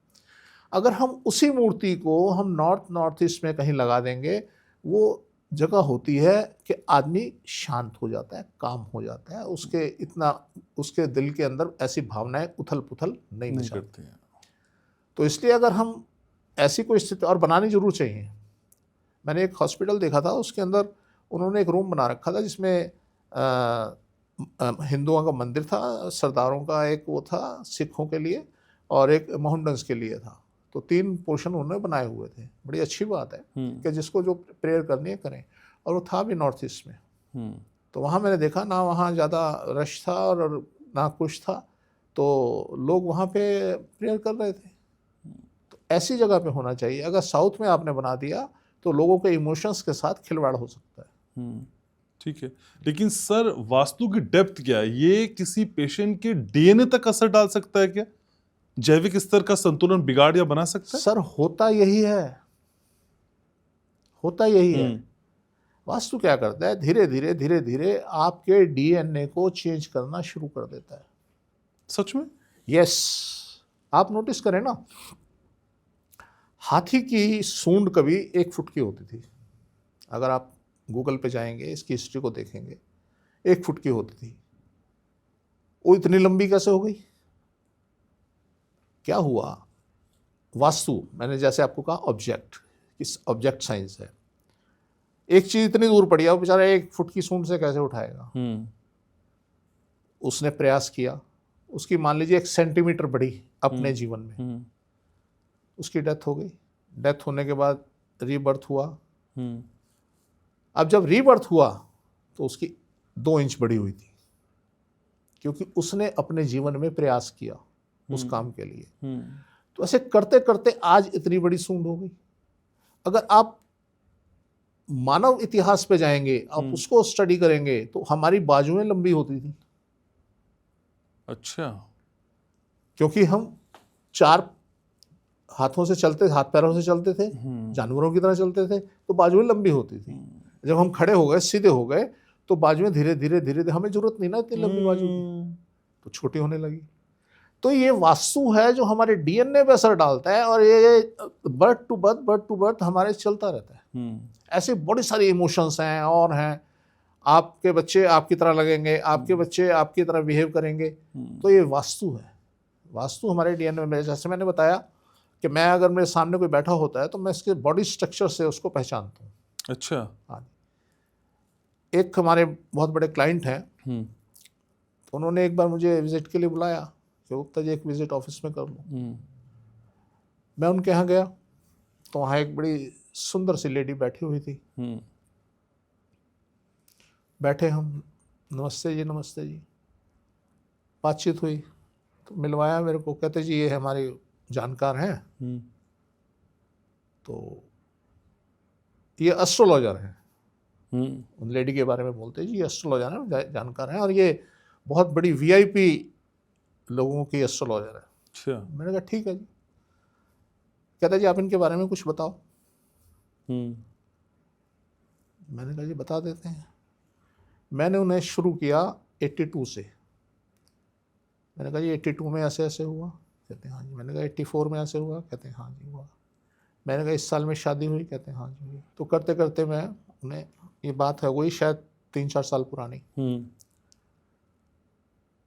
अगर हम उसी मूर्ति को हम नॉर्थ ईस्ट में कहीं लगा देंगे, वो जगह होती है कि आदमी शांत हो जाता है, काम हो जाता है, उसके दिल के अंदर ऐसी भावनाएं उथल पुथल नहीं मचाती हैं। तो इसलिए अगर हम ऐसी कोई स्थिति और बनानी जरूर चाहिए। मैंने एक हॉस्पिटल देखा था, उसके अंदर उन्होंने एक रूम बना रखा था जिसमें हिंदुओं का मंदिर था, सरदारों का एक वो था सिखों के लिए, और एक मोहम्मडन्स के लिए था। तो 3 पोर्शन उन्होंने बनाए हुए थे। बड़ी अच्छी बात है कि जिसको जो प्रेयर करनी है करें, और वो था भी नॉर्थ ईस्ट में। तो वहाँ मैंने देखा ना, वहाँ ज़्यादा रश था और ना कुछ था, तो लोग वहाँ पे प्रेयर कर रहे थे। तो ऐसी जगह पे होना चाहिए। अगर साउथ में आपने बना दिया तो लोगों के इमोशंस के साथ खिलवाड़ हो सकता है। ठीक है, लेकिन सर वास्तु की डेप्थ क्या है? ये किसी पेशेंट के डीएनए तक असर डाल सकता है क्या? जैविक स्तर का संतुलन बिगाड़ या बना सकता है? सर होता यही है, होता यही है। वास्तु क्या करता है, धीरे धीरे आपके डीएनए को चेंज करना शुरू कर देता है। सच में? यस। आप नोटिस करें ना, हाथी की सूंड कभी 1 फुट की होती थी। अगर आप गूगल पे जाएंगे, इसकी हिस्ट्री को देखेंगे, 1 फुट की होती थी। वो इतनी लंबी कैसे हो गई? क्या हुआ? वास्तु, मैंने जैसे आपको कहा ऑब्जेक्ट, इस ऑब्जेक्ट साइंस है। एक चीज इतनी दूर पड़ी है, वो बेचारा 1 फुट की सूंड से कैसे उठाएगा? उसने प्रयास किया, उसकी मान लीजिए 1 सेंटीमीटर बढ़ी अपने जीवन में, उसकी डेथ हो गई। डेथ होने के बाद रीबर्थ हुआ। अब जब रीबर्थ हुआ तो उसकी 2 इंच बढ़ी हुई थी, क्योंकि उसने अपने जीवन में प्रयास किया उस काम के लिए। तो ऐसे करते करते आज इतनी बड़ी सूंड हो गई। अगर आप मानव इतिहास पे जाएंगे, आप उसको स्टडी करेंगे, तो हमारी बाजुएं लंबी होती थी। अच्छा। क्योंकि हम 4 हाथों से चलते, हाथ पैरों से चलते थे, जानवरों की तरह चलते थे, तो बाजुएं लंबी होती थी। जब हम खड़े हो गए, सीधे हो गए, तो बाजुएं धीरे धीरे धीरे धीरे, हमें जरूरत नहीं ना इतनी लंबी बाजू की, तो छोटी होने लगी। तो ये वास्तु है जो हमारे डीएनए पे असर डालता है, और ये बर्थ टू बर्थ हमारे चलता रहता है। ऐसे बड़ी सारी इमोशंस हैं और हैं। आपके बच्चे आपकी तरह लगेंगे, आपके बच्चे आपकी तरह बिहेव करेंगे, तो ये वास्तु है। वास्तु हमारे डीएनए में, जैसे मैंने बताया कि मैं अगर मेरे सामने कोई बैठा होता है तो मैं इसके बॉडी स्ट्रक्चर से उसको पहचानता हूँ। अच्छा। हाँ, एक हमारे बहुत बड़े क्लाइंट हैं, तो उन्होंने एक बार मुझे विजिट के लिए बुलाया कि गुप्ता जी एक विजिट ऑफिस में कर लो। मैं उनके यहाँ गया तो वहाँ एक बड़ी सुंदर सी लेडी बैठी हुई थी। बैठे हम, नमस्ते जी, बातचीत हुई, तो मिलवाया मेरे को। कहते जी ये हमारे जानकार हैं, तो ये एस्ट्रोलॉजर हैं। उन लेडी के बारे में बोलते जी ये एस्ट्रोलॉजर हैं, जानकार हैं, और ये बहुत बड़ी वीआईपी लोगों की एस्ट्रोलॉजर है। अच्छा। मैंने कहा ठीक है जी। कहता जी आप इनके बारे में कुछ बताओ। मैंने कहा जी बता देते हैं। मैंने उन्हें शुरू किया 82 से। मैंने कहा जी 82 में ऐसे ऐसे हुआ? कहते हैं हाँ जी। मैंने कहा 84 में ऐसे हुआ? कहते हैं हाँ जी हुआ। मैंने कहा इस साल में शादी हुई? कहते हैं हाँ जी हुई। तो करते करते मैं उन्हें, ये बात है वही शायद 3-4 साल पुरानी,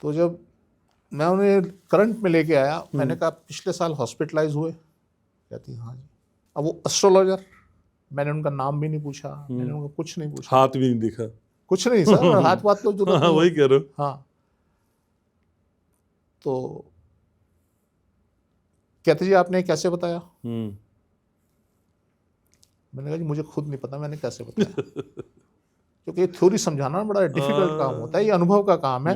तो जब मैं उन्हें करंट में लेके आया, मैंने कहा पिछले साल हॉस्पिटलाइज हुए? कहती हाँ जी। अब वो एस्ट्रोलॉजर, मैंने उनका नाम भी नहीं पूछा, मैंने उनका कुछ नहीं पूछा, हाथ भी नहीं दिखा, कुछ नहीं सर, हाथ बात तो जरूरत नहीं। वही कह रहे हो। हाँ, तो कहते जी आपने कैसे बताया? मैंने कहा जी मुझे खुद नहीं पता मैंने कैसे बताया, क्योंकि ये थ्योरी समझाना बड़ा डिफिकल्ट काम होता है, ये अनुभव का काम है।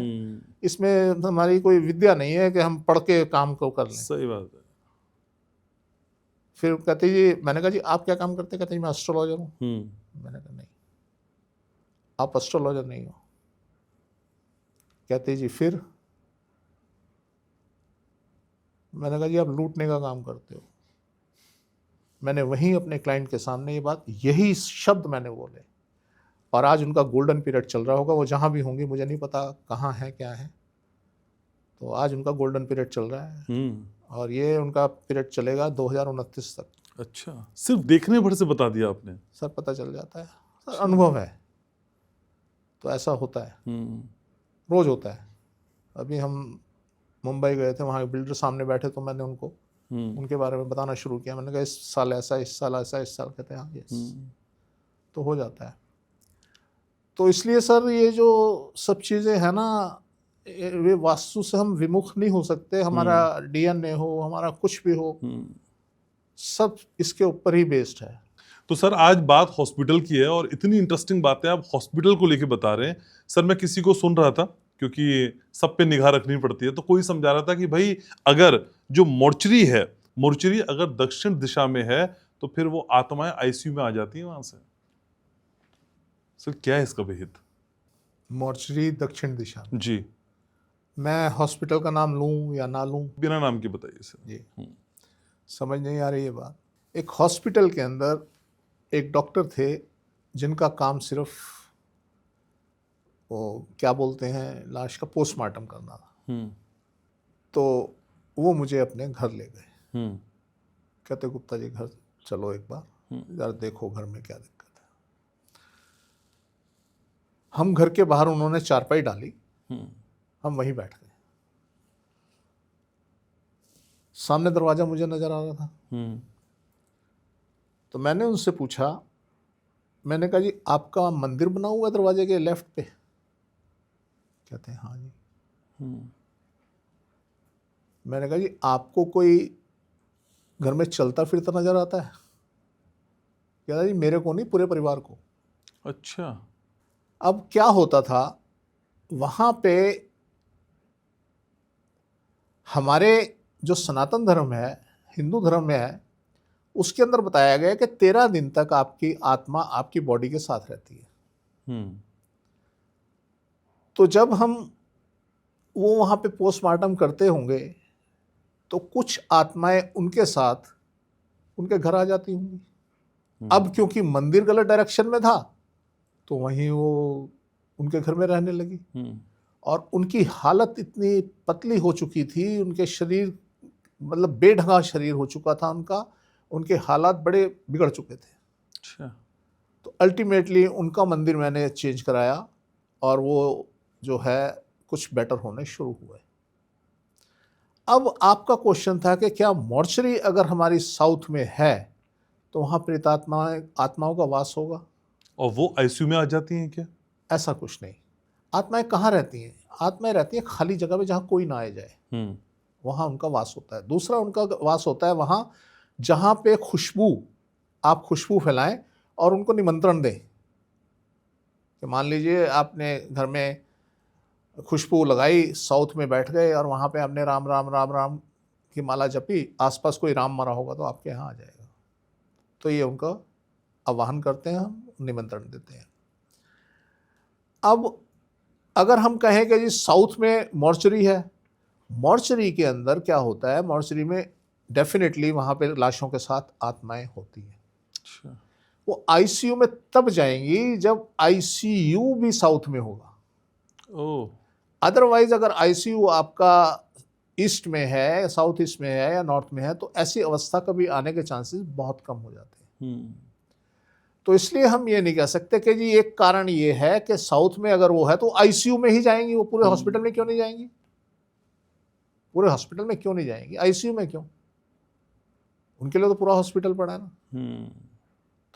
इसमें हमारी कोई विद्या नहीं है कि हम पढ़ के काम को कर लें। सही बात है। फिर कहते जी, मैंने कहा जी आप क्या काम करते? कहते जी मैं एस्ट्रोलॉजर हूँ। मैंने कहा नहीं, आप एस्ट्रोलॉजर नहीं हो। कहते जी फिर? मैंने कहा जी आप लूटने का काम करते हो। मैंने वहीं अपने क्लाइंट के सामने ये बात, यही शब्द मैंने बोले, और आज उनका गोल्डन पीरियड चल रहा होगा, वो जहाँ भी होंगे, मुझे नहीं पता कहाँ है क्या है, तो आज उनका गोल्डन पीरियड चल रहा है, और ये उनका पीरियड चलेगा 2029 तक। अच्छा, सिर्फ देखने भर से बता दिया आपने? सर पता चल जाता है सर, अनुभव है, तो ऐसा होता है, रोज होता है। अभी हम मुंबई गए थे, वहाँ बिल्डर सामने बैठे, तो मैंने उनको उनके बारे में बताना शुरू किया। मैंने कहा इस साल ऐसा, इस साल ऐसा, इस साल। कहते हैं हाँ यस, तो हो जाता है। तो इसलिए सर ये जो सब चीज़ें हैं ना, वे वास्तु से हम विमुख नहीं हो सकते। हमारा डीएनए हो, हमारा कुछ भी हो, सब इसके ऊपर ही बेस्ड है। तो सर आज बात हॉस्पिटल की है, और इतनी इंटरेस्टिंग बातें आप हॉस्पिटल को लेके बता रहे हैं। सर मैं किसी को सुन रहा था, क्योंकि सब पे निगाह रखनी पड़ती है, तो कोई समझा रहा था कि भाई अगर जो मोर्चरी है, मोर्चरी अगर दक्षिण दिशा में है, तो फिर वो आत्माएं आईसीयू में आ जाती हैं वहां से। सर क्या है इसका विहित? मोर्चरी दक्षिण दिशा में जी, मैं हॉस्पिटल का नाम लूं या ना लूं? बिना नाम के बताइए सर। जी, समझ नहीं आ रही ये बात। एक हॉस्पिटल के अंदर एक डॉक्टर थे जिनका काम सिर्फ वो क्या बोलते हैं, लाश का पोस्टमार्टम करना था। तो वो मुझे अपने घर ले गए। कहते गुप्ता जी घर चलो एक बार, यार देखो घर में क्या दिक्कत है। हम घर के बाहर, उन्होंने चारपाई डाली, हम वहीं बैठ गए। सामने दरवाजा मुझे नजर आ रहा था। तो मैंने उनसे पूछा, मैंने कहा जी आपका मंदिर बना हुआ है दरवाजे के लेफ्ट पे? कहते हैं हाँ जी। मैंने कहा जी आपको कोई घर में चलता फिरता नजर आता है? कहता जी मेरे को नहीं, पूरे परिवार को। अच्छा। अब क्या होता था वहां पे, हमारे जो सनातन धर्म है, हिंदू धर्म में है, उसके अंदर बताया गया है कि 13 दिन तक आपकी आत्मा आपकी बॉडी के साथ रहती है। तो जब हम वो वहां पे पोस्टमार्टम करते होंगे तो कुछ आत्माएं उनके साथ उनके घर आ जाती होंगी। अब क्योंकि मंदिर गलत डायरेक्शन में था तो वहीं वो उनके घर में रहने लगी। और उनकी हालत इतनी पतली हो चुकी थी, उनके शरीर मतलब बेढंगा शरीर हो चुका था उनका, उनके हालात बड़े बिगड़ चुके थे। अच्छा। तो अल्टीमेटली उनका मंदिर मैंने चेंज कराया और वो जो है कुछ बेटर होने शुरू हुए। अब आपका क्वेश्चन था कि क्या मॉर्चरी अगर हमारी साउथ में है तो वहाँ आत्माओं का वास होगा? और वो आईसीयू में आ जाती हैं क्या? ऐसा कुछ नहीं। आत्माएं कहाँ रहती हैं? आत्माएं रहती हैं खाली जगह पे जहाँ कोई ना आ जाए, वहाँ उनका वास होता है। दूसरा उनका वास होता है वहाँ जहाँ पे आप खुशबू फैलाएं और उनको निमंत्रण दें। कि मान लीजिए आपने घर में खुशबू लगाई, साउथ में बैठ गए और वहाँ पे आपने राम राम राम राम की माला जपी, आसपास कोई राम मरा होगा तो आपके यहाँ आ जाएगा। तो ये उनका आवाहन करते हैं, हम निमंत्रण देते हैं। अब अगर हम कहें कि जी साउथ में मॉर्चरी है, मॉर्चरी के अंदर क्या होता है, मॉर्चरी में डेफिनेटली वहाँ पे लाशों के साथ आत्माएं होती हैं। अच्छा। वो आईसीयू में तब जाएंगी जब आईसीयू भी साउथ में होगा। ओह। अदरवाइज अगर आईसीयू आपका ईस्ट में है, साउथ ईस्ट में है या नॉर्थ में है तो ऐसी अवस्था कभी आने के चांसेस बहुत कम हो जाते हैं। तो इसलिए हम ये नहीं कह सकते कि जी एक कारण ये है कि साउथ में अगर वो है तो आईसीयू में ही जाएंगी, वो पूरे हॉस्पिटल में क्यों नहीं जाएंगी? पूरे हॉस्पिटल में क्यों नहीं जाएंगी, आईसीयू में क्यों? उनके लिए तो पूरा हॉस्पिटल पड़ा है ना।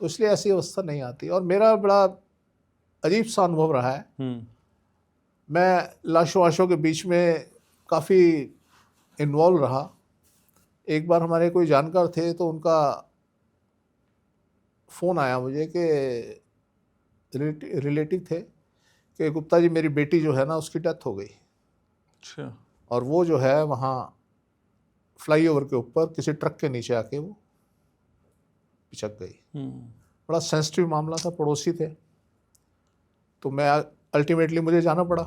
तो इसलिए ऐसी अवस्था नहीं आती। और मेरा बड़ा अजीब सा अनुभव रहा है। मैं लाशों वाशों के बीच में काफ़ी इन्वॉल्व रहा। एक बार हमारे कोई जानकार थे तो उनका फ़ोन आया मुझे कि रिलेटिव थे कि गुप्ता जी मेरी बेटी जो है ना उसकी डेथ हो गई। अच्छा। और वो जो है वहाँ फ्लाईओवर के ऊपर किसी ट्रक के नीचे आके वो पिचक गई। बड़ा सेंसिटिव मामला था, पड़ोसी थे। तो मैं अल्टीमेटली मुझे जाना पड़ा।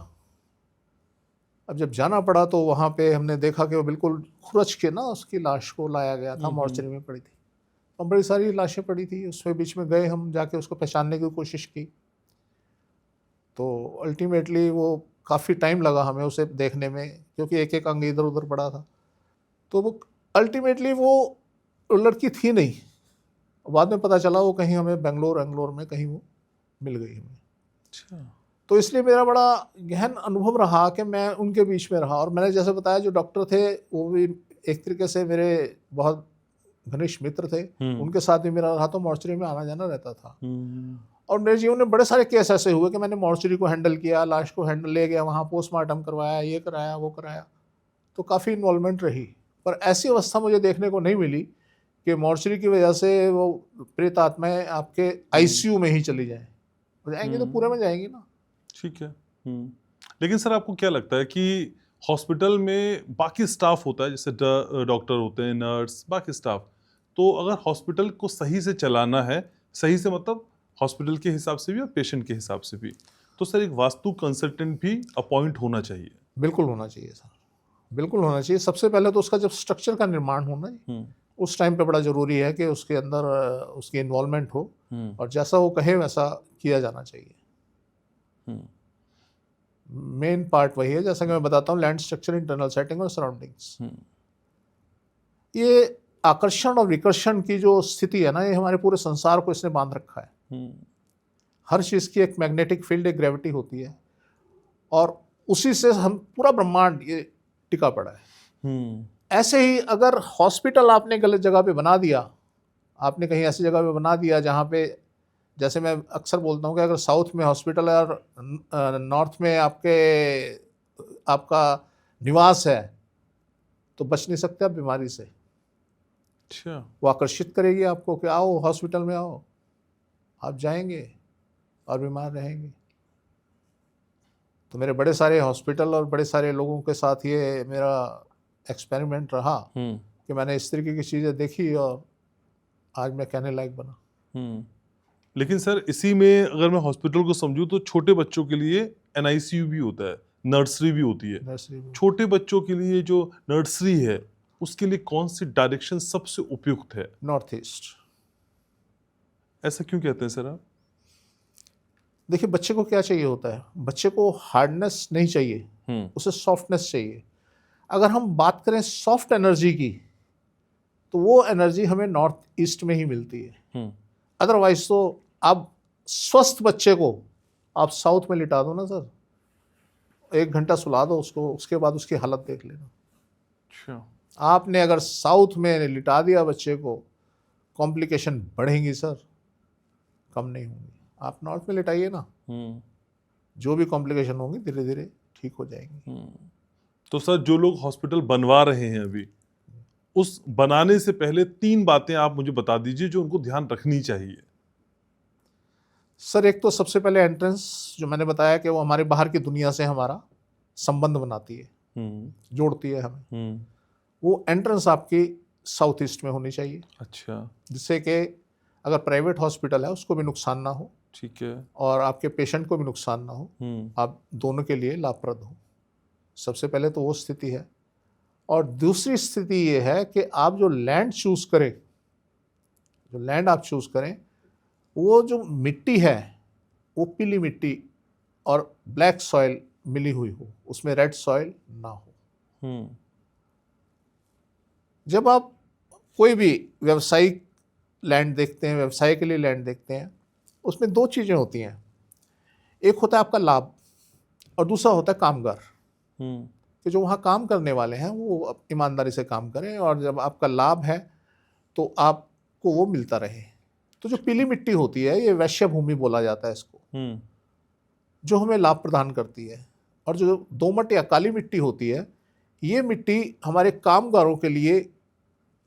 अब जब जाना पड़ा तो वहाँ पे हमने देखा कि वो बिल्कुल खुरच के ना उसकी लाश को लाया गया था, मॉर्चरी में पड़ी थी। और बड़ी सारी लाशें पड़ी थी उसमें, बीच में गए हम जाके उसको पहचानने की कोशिश की। तो अल्टीमेटली वो काफ़ी टाइम लगा हमें उसे देखने में, क्योंकि एक एक अंग इधर उधर पड़ा था। तो वो अल्टीमेटली वो लड़की थी नहीं। बाद में पता चला वो कहीं हमें बेंगलोर में कहीं वो मिल गई हमें। अच्छा। तो इसलिए मेरा बड़ा गहन अनुभव रहा कि मैं उनके बीच में रहा। और मैंने जैसे बताया जो डॉक्टर थे वो भी एक तरीके से मेरे बहुत घनिष्ठ मित्र थे, उनके साथ भी मेरा रहा, तो मॉर्चरी में आना जाना रहता था। और मेरे जीवन में बड़े सारे केस ऐसे हुए कि मैंने मॉर्चरी को हैंडल किया, लाश को हैंडल ले गया, वहाँ पोस्टमार्टम करवाया, ये कराया वो कराया। तो काफ़ी इन्वॉल्वमेंट रही। पर ऐसी अवस्था मुझे देखने को नहीं मिली कि मॉर्चरी की वजह से वो प्रेत आत्माएं आपके आईसीयू में ही चली जाएंगी तो पूरे में जाएंगी ना। ठीक है। लेकिन सर आपको क्या लगता है कि हॉस्पिटल में बाकी स्टाफ होता है, जैसे डॉक्टर होते हैं, नर्स, बाकी स्टाफ, तो अगर हॉस्पिटल को सही से चलाना है, सही से मतलब हॉस्पिटल के हिसाब से भी और पेशेंट के हिसाब से भी, तो सर एक वास्तु कंसल्टेंट भी अपॉइंट होना चाहिए। बिल्कुल होना चाहिए सर, बिल्कुल होना चाहिए। सबसे पहले तो उसका जब स्ट्रक्चर का निर्माण होना है उस टाइम पे बड़ा ज़रूरी है कि उसके अंदर उसकी इन्वॉल्वमेंट हो और जैसा वो कहे वैसा किया जाना चाहिए। मेन पार्ट वही है, जैसा कि मैं बताता हूँ, लैंड स्ट्रक्चर, इंटरनल सेटिंग और सराउंडिंग्स। ये आकर्षण और विकर्षण की जो स्थिति है ना, ये हमारे पूरे संसार को इसने बांध रखा है। हर चीज़ की एक मैग्नेटिक फील्ड, एक ग्रेविटी होती है, और उसी से हम पूरा ब्रह्मांड ये टिका पड़ा है। ऐसे ही अगर हॉस्पिटल आपने गलत जगह पे बना दिया, आपने कहीं ऐसी जगह पे बना दिया जहाँ पे, जैसे मैं अक्सर बोलता हूँ कि अगर साउथ में हॉस्पिटल है और नॉर्थ में आपका निवास है, तो बच नहीं सकते आप बीमारी से। अच्छा। वो आकर्षित करेगी आपको कि आओ हॉस्पिटल में आओ, आप जाएंगे और बीमार रहेंगे। तो मेरे बड़े सारे हॉस्पिटल और बड़े सारे लोगों के साथ ये मेरा एक्सपेरिमेंट रहा कि मैंने इस तरीके की चीज़ें देखी और आज मैं कहने लायक बना। लेकिन सर, इसी में अगर मैं हॉस्पिटल को समझूं तो छोटे बच्चों के लिए NICU भी होता है, नर्सरी भी होती है। नर्सरी में छोटे बच्चों के लिए जो नर्सरी है, उसके लिए कौन सी डायरेक्शन सबसे उपयुक्त है? North east. ऐसा क्यों कहते हैं सर आप? देखिए, बच्चे को क्या चाहिए होता है, बच्चे को हार्डनेस नहीं चाहिए, उसे सॉफ्टनेस चाहिए। अगर हम बात करें सॉफ्ट एनर्जी की, तो वो एनर्जी हमें नॉर्थ ईस्ट में ही मिलती है। अदरवाइज तो आप स्वस्थ बच्चे को आप साउथ में लिटा दो ना सर, 1 घंटा सुला दो उसको, उसके बाद उसकी हालत देख लेना। अच्छा। आपने अगर साउथ में लिटा दिया बच्चे को, कॉम्प्लिकेशन बढ़ेंगी सर, कम नहीं होंगी। आप नॉर्थ में लिटाइए ना, जो भी कॉम्प्लिकेशन होंगी धीरे धीरे ठीक हो जाएंगी। तो सर, जो लोग हॉस्पिटल बनवा रहे हैं अभी, उस बनाने से पहले 3 बातें आप मुझे बता दीजिए जो उनको ध्यान रखनी चाहिए। सर, एक तो सबसे पहले एंट्रेंस, जो मैंने बताया कि वो हमारे बाहर की दुनिया से हमारा संबंध बनाती है, जोड़ती है हमें। वो एंट्रेंस आपकी साउथ ईस्ट में होनी चाहिए। अच्छा। जिससे कि अगर प्राइवेट हॉस्पिटल है उसको भी नुकसान ना हो, ठीक है, और आपके पेशेंट को भी नुकसान ना हो, आप दोनों के लिए लाभप्रद हो। सबसे पहले तो वो स्थिति है। और दूसरी स्थिति ये है कि आप जो लैंड चूज़ करें, जो लैंड आप चूज़ करें, वो जो मिट्टी है वो पीली मिट्टी और ब्लैक सॉइल मिली हुई हो, उसमें रेड सॉइल ना हो। जब आप कोई भी व्यवसायिक लैंड देखते हैं, व्यवसाय के लिए लैंड देखते हैं, उसमें 2 चीज़ें होती हैं। एक होता है आपका लाभ और दूसरा होता है कामगार। कि जो वहाँ काम करने वाले हैं वो ईमानदारी से काम करें, और जब आपका लाभ है तो आपको वो मिलता रहे। तो जो पीली मिट्टी होती है, ये वैश्य भूमि बोला जाता है इसको, जो हमें लाभ प्रदान करती है। और जो दोमट या काली मिट्टी होती है, ये मिट्टी हमारे कामगारों के लिए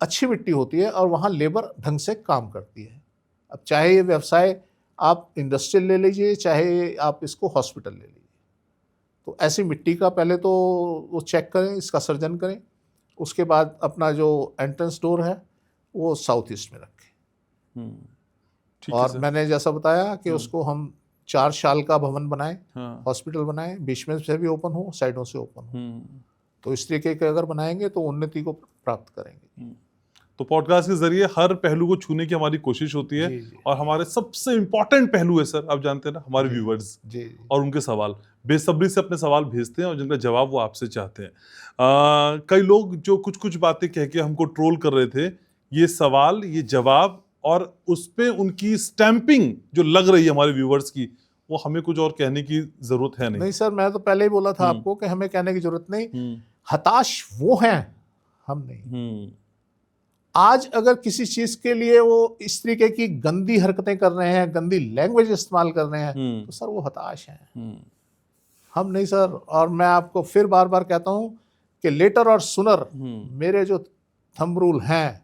अच्छी मिट्टी होती है और वहाँ लेबर ढंग से काम करती है। अब चाहे ये व्यवसाय आप इंडस्ट्रियल ले लीजिए, चाहे आप इसको हॉस्पिटल ले लीजिए, तो ऐसी मिट्टी का पहले तो वो चेक करें, इसका सर्जन करें। उसके बाद अपना जो एंट्रेंस डोर है वो साउथ ईस्ट में रखें। और मैंने जैसा बताया कि उसको हम 4 साल का भवन बनाएं, हॉस्पिटल बनाएं, बीच में से भी ओपन हो, साइडों से ओपन हो। तो इस तरीके के अगर बनाएंगे तो उन्नति को प्राप्त करेंगे। तो पॉडकास्ट के जरिए हर पहलू को छूने की हमारी कोशिश होती है। जी। और हमारे सबसे इंपॉर्टेंट पहलू है सर, आप जानते हैं ना, हमारे व्यूवर्स और उनके सवाल बेसब्री से अपने सवाल भेजते हैं और जिनका जवाब वो आपसे चाहते हैं। कई लोग जो कुछ कुछ बातें कह के हमको ट्रोल कर रहे थे, ये सवाल, ये जवाब और उस पे उनकी स्टैंपिंग जो लग रही है हमारे व्यूवर्स की, वो हमें कुछ और कहने की जरूरत है नहीं सर, मैं तो पहले ही बोला था आपको कि हमें कहने की जरूरत नहीं। हताश वो हैं, हम नहीं। आज अगर किसी चीज के लिए वो इस तरीके की गंदी हरकतें कर रहे हैं, गंदी लैंग्वेज इस्तेमाल कर रहे हैं, तो सर वो हताश हैं, हम नहीं सर। और मैं आपको फिर बार बार कहता हूं कि लेटर और सुनर मेरे जो थंब रूल हैं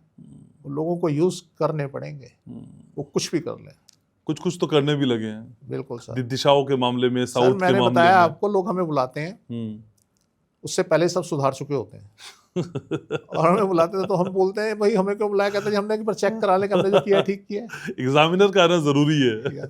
वो लोगों को यूज करने पड़ेंगे, वो कुछ भी कर लें। कुछ तो करने भी लगे हैं। बिल्कुल सर। दिशाओं के मामले में, साउथ के मामले में, मैंने बताया आपको, लोग हमें बुलाते हैं, उससे पहले सब सुधार चुके होते हैं और हमें बुलाते थे तो हम बोलते हैं भाई हमें क्यों बुलाया, कहते हैं हमने एक बार चेक करा ले कि हमने जो किया ठीक किया। एग्जामिनर का आना जरूरी है।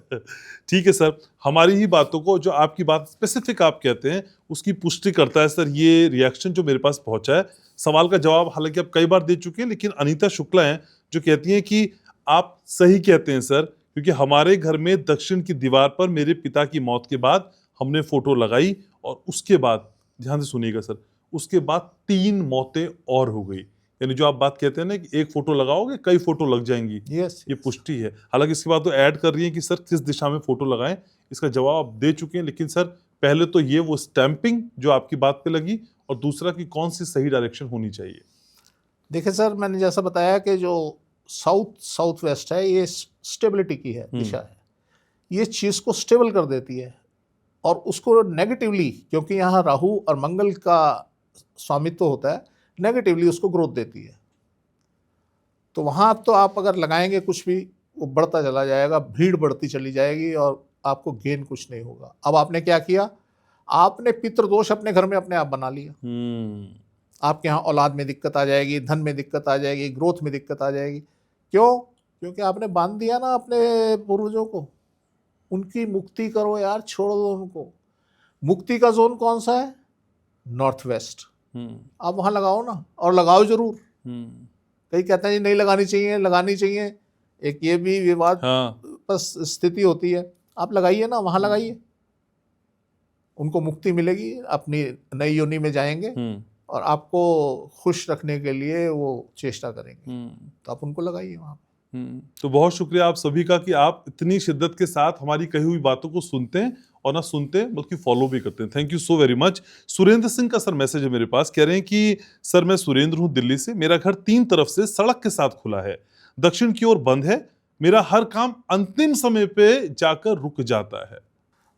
ठीक है सर, हमारी ही बातों को, जो आपकी बात स्पेसिफिक आप कहते हैं, उसकी पुष्टि करता है सर ये रिएक्शन जो मेरे पास पहुंचा है। सवाल का जवाब हालांकि आप कई बार दे चुके हैं, लेकिन अनीता शुक्ला हैं जो कहती हैं कि आप सही कहते हैं सर, क्योंकि हमारे घर में दक्षिण की दीवार पर मेरे पिता की मौत के बाद हमने फोटो लगाई और उसके बाद, ध्यान से सुनिएगा सर, उसके बाद 3 मौतें और हो गई। यानी जो आप बात कहते हैं ना कि एक फोटो लगाओगे कई फोटो लग जाएंगी, यस, ये पुष्टि है। हालांकि इसके बाद तो ऐड कर रही है कि सर किस दिशा में फोटो लगाएं, इसका जवाब आप दे चुके हैं। लेकिन सर पहले तो ये वो स्टैंपिंग जो आपकी बात पे लगी, और दूसरा कि कौन सी सही डायरेक्शन होनी चाहिए। देखिए सर, मैंने जैसा बताया कि जो साउथ वेस्ट है ये स्टेबिलिटी की है, दिशा है, ये चीज़ को स्टेबल कर देती है और उसको नेगेटिवली, क्योंकि यहाँ राहु और मंगल का स्वामित्व होता है, नेगेटिवली उसको ग्रोथ देती है। तो वहाँ तो आप अगर लगाएंगे कुछ भी, वो बढ़ता चला जाएगा, भीड़ बढ़ती चली जाएगी और आपको गेन कुछ नहीं होगा। अब आपने क्या किया, आपने पितृदोष अपने घर में अपने आप बना लिया। आपके यहाँ औलाद में दिक्कत आ जाएगी, धन में दिक्कत आ जाएगी, ग्रोथ में दिक्कत आ जाएगी। क्यों? क्योंकि आपने बांध दिया ना अपने पूर्वजों को। उनकी मुक्ति करो यार, छोड़ दो उनको। मुक्ति का जोन कौन सा है? North west. आप वहाँ लगाओ ना, और लगाओ जरूर। कई कहते हैं जी नहीं लगानी चाहिए, लगानी चाहिए, एक ये भी विवाद बस स्थिति होती है। आप लगाइए ना, वहाँ लगाइए, उनको मुक्ति मिलेगी, अपनी नई योनि में जाएंगे और आपको खुश रखने के लिए वो चेष्टा करेंगे। तो आप उनको लगाइए वहाँ। तो बहुत शुक्रिया आप सभी का कि आप इतनी शिद्दत के साथ हमारी कही हुई बातों को सुनते हैं, और ना सुनते बल्कि फॉलो भी करते हैं। Thank you so very much. Surendra Singh का सर मैसेज है मेरे पास, कह रहे हैं कि सर मैं सुरेंद्र हूं दिल्ली से, मेरा घर 3 तरफ से सड़क के साथ खुला है, दक्षिण की ओर बंद है, मेरा हर काम अंतिम समय पे जाकर रुक जाता है।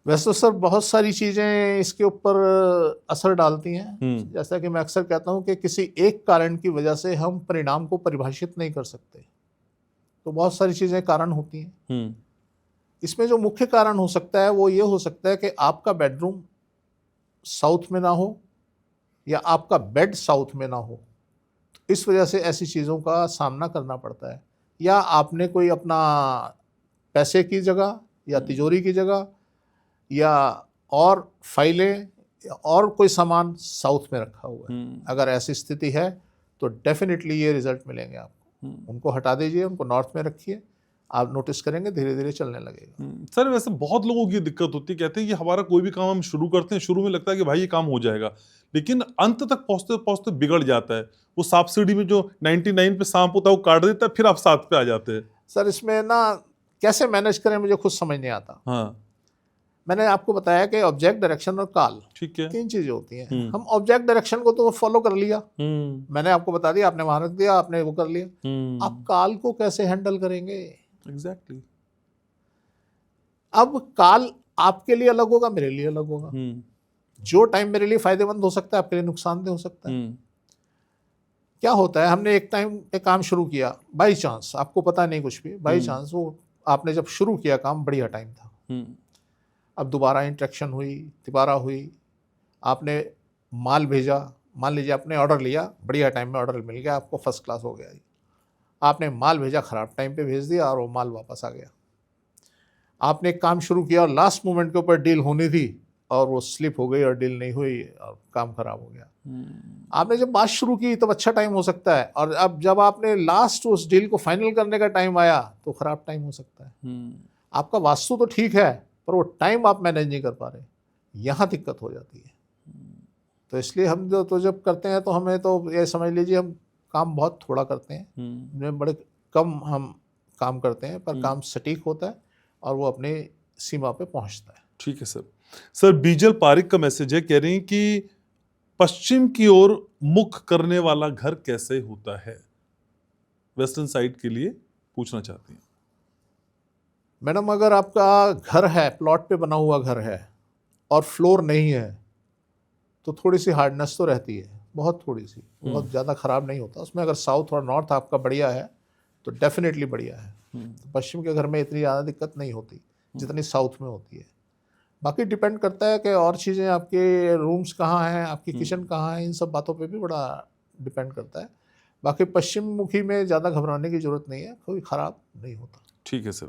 वैसे तो सर बहुत सारी चीज़ें इसके ऊपर असर डालती हैं। जैसा कि मैं अक्सर कहता हूं कि किसी एक कारण की वजह से हम परिणाम को परिभाषित नहीं कर सकते, तो बहुत सारी चीज़ें कारण होती हैं। इसमें जो मुख्य कारण हो सकता है वो ये हो सकता है कि आपका बेडरूम साउथ में ना हो या आपका बेड साउथ में ना हो, तो इस वजह से ऐसी चीज़ों का सामना करना पड़ता है। या आपने कोई अपना पैसे की जगह या तिजोरी की जगह या और फाइलें या और कोई सामान साउथ में रखा हुआ है, अगर ऐसी स्थिति है तो डेफिनेटली ये रिजल्ट मिलेंगे आपको। उनको हटा दीजिए, उनको नॉर्थ में रखिए, आप नोटिस करेंगे धीरे धीरे चलने लगेगा। सर वैसे बहुत लोगों की दिक्कत होती है, कहते हैं कि हमारा कोई भी काम हम शुरू करते हैं, शुरू में लगता है कि भाई ये काम हो जाएगा, लेकिन अंत तक पहुंचते पहुंचते बिगड़ जाता है। वो सांप सीढ़ी में जो 99 पे सांप होता है वो काट देता है, फिर आप 7 पे आ जाते हैं। सर इसमें ना कैसे मैनेज करें मुझे खुद समझ नहीं आता। मैंने आपको बताया कि ऑब्जेक्ट, डायरेक्शन और काल, ठीक है, 3 चीजें होती हैं। हम ऑब्जेक्ट डायरेक्शन को तो फॉलो कर लिया, मैंने आपको बता दिया, आपने वहां रख दिया, आपने वो कर लिया। आप काल को कैसे हैंडल करेंगे? एग्जैक्टली। अब काल आपके लिए अलग होगा, मेरे लिए अलग होगा। जो टाइम मेरे लिए फायदेमंद हो सकता है आपके लिए नुकसानदेह हो सकता है। क्या होता है, हमने एक टाइम पे काम शुरू किया, बाई चांस, आपको पता नहीं कुछ भी, बाई चांस वो आपने जब शुरू किया काम बढ़िया टाइम था, अब दोबारा इंट्रैक्शन हुई, तिबारा हुई, आपने माल भेजा, मान लीजिए आपने ऑर्डर लिया, बढ़िया टाइम में ऑर्डर मिल गया, आपको फर्स्ट क्लास हो गया, आपने माल भेजा, ख़राब टाइम पे भेज दिया और वो माल वापस आ गया। आपने एक काम शुरू किया और लास्ट मोमेंट के ऊपर डील होनी थी और वो स्लिप हो गई और डील नहीं हुई और काम खराब हो गया। आपने जब बात शुरू की तब अच्छा टाइम हो सकता है, और अब जब आपने लास्ट उस डील को फाइनल करने का टाइम आया तो ख़राब टाइम हो सकता है। आपका वास्तु तो ठीक है पर वो टाइम आप मैनेज नहीं कर पा रहे, यहाँ दिक्कत हो जाती है। तो इसलिए हम तो जब करते हैं तो हमें तो ये समझ लीजिए हम काम बहुत थोड़ा करते हैं, बड़े कम हम काम करते हैं, पर काम सटीक होता है और वो अपने सीमा पे पहुंचता है। ठीक है सर। सर बीजल पारिक का मैसेज है, कह रही हैं कि पश्चिम की ओर मुख करने वाला घर कैसे होता है, वेस्टर्न साइड के लिए पूछना चाहती हैं। मैडम अगर आपका घर है, प्लॉट पे बना हुआ घर है और फ्लोर नहीं है तो थोड़ी सी हार्डनेस तो रहती है, बहुत थोड़ी सी, बहुत ज़्यादा ख़राब नहीं होता उसमें। अगर साउथ और नॉर्थ आपका बढ़िया है तो डेफिनेटली बढ़िया है। तो पश्चिम के घर में इतनी ज़्यादा दिक्कत नहीं होती जितनी साउथ में होती है। बाकी डिपेंड करता है कि और चीज़ें, आपके रूम्स कहाँ हैं, आपकी किचन कहाँ है, इन सब बातों पे भी बड़ा डिपेंड करता है। बाकी पश्चिम मुखी में ज़्यादा घबराने की ज़रूरत नहीं है, कोई ख़राब नहीं होता। ठीक है सर।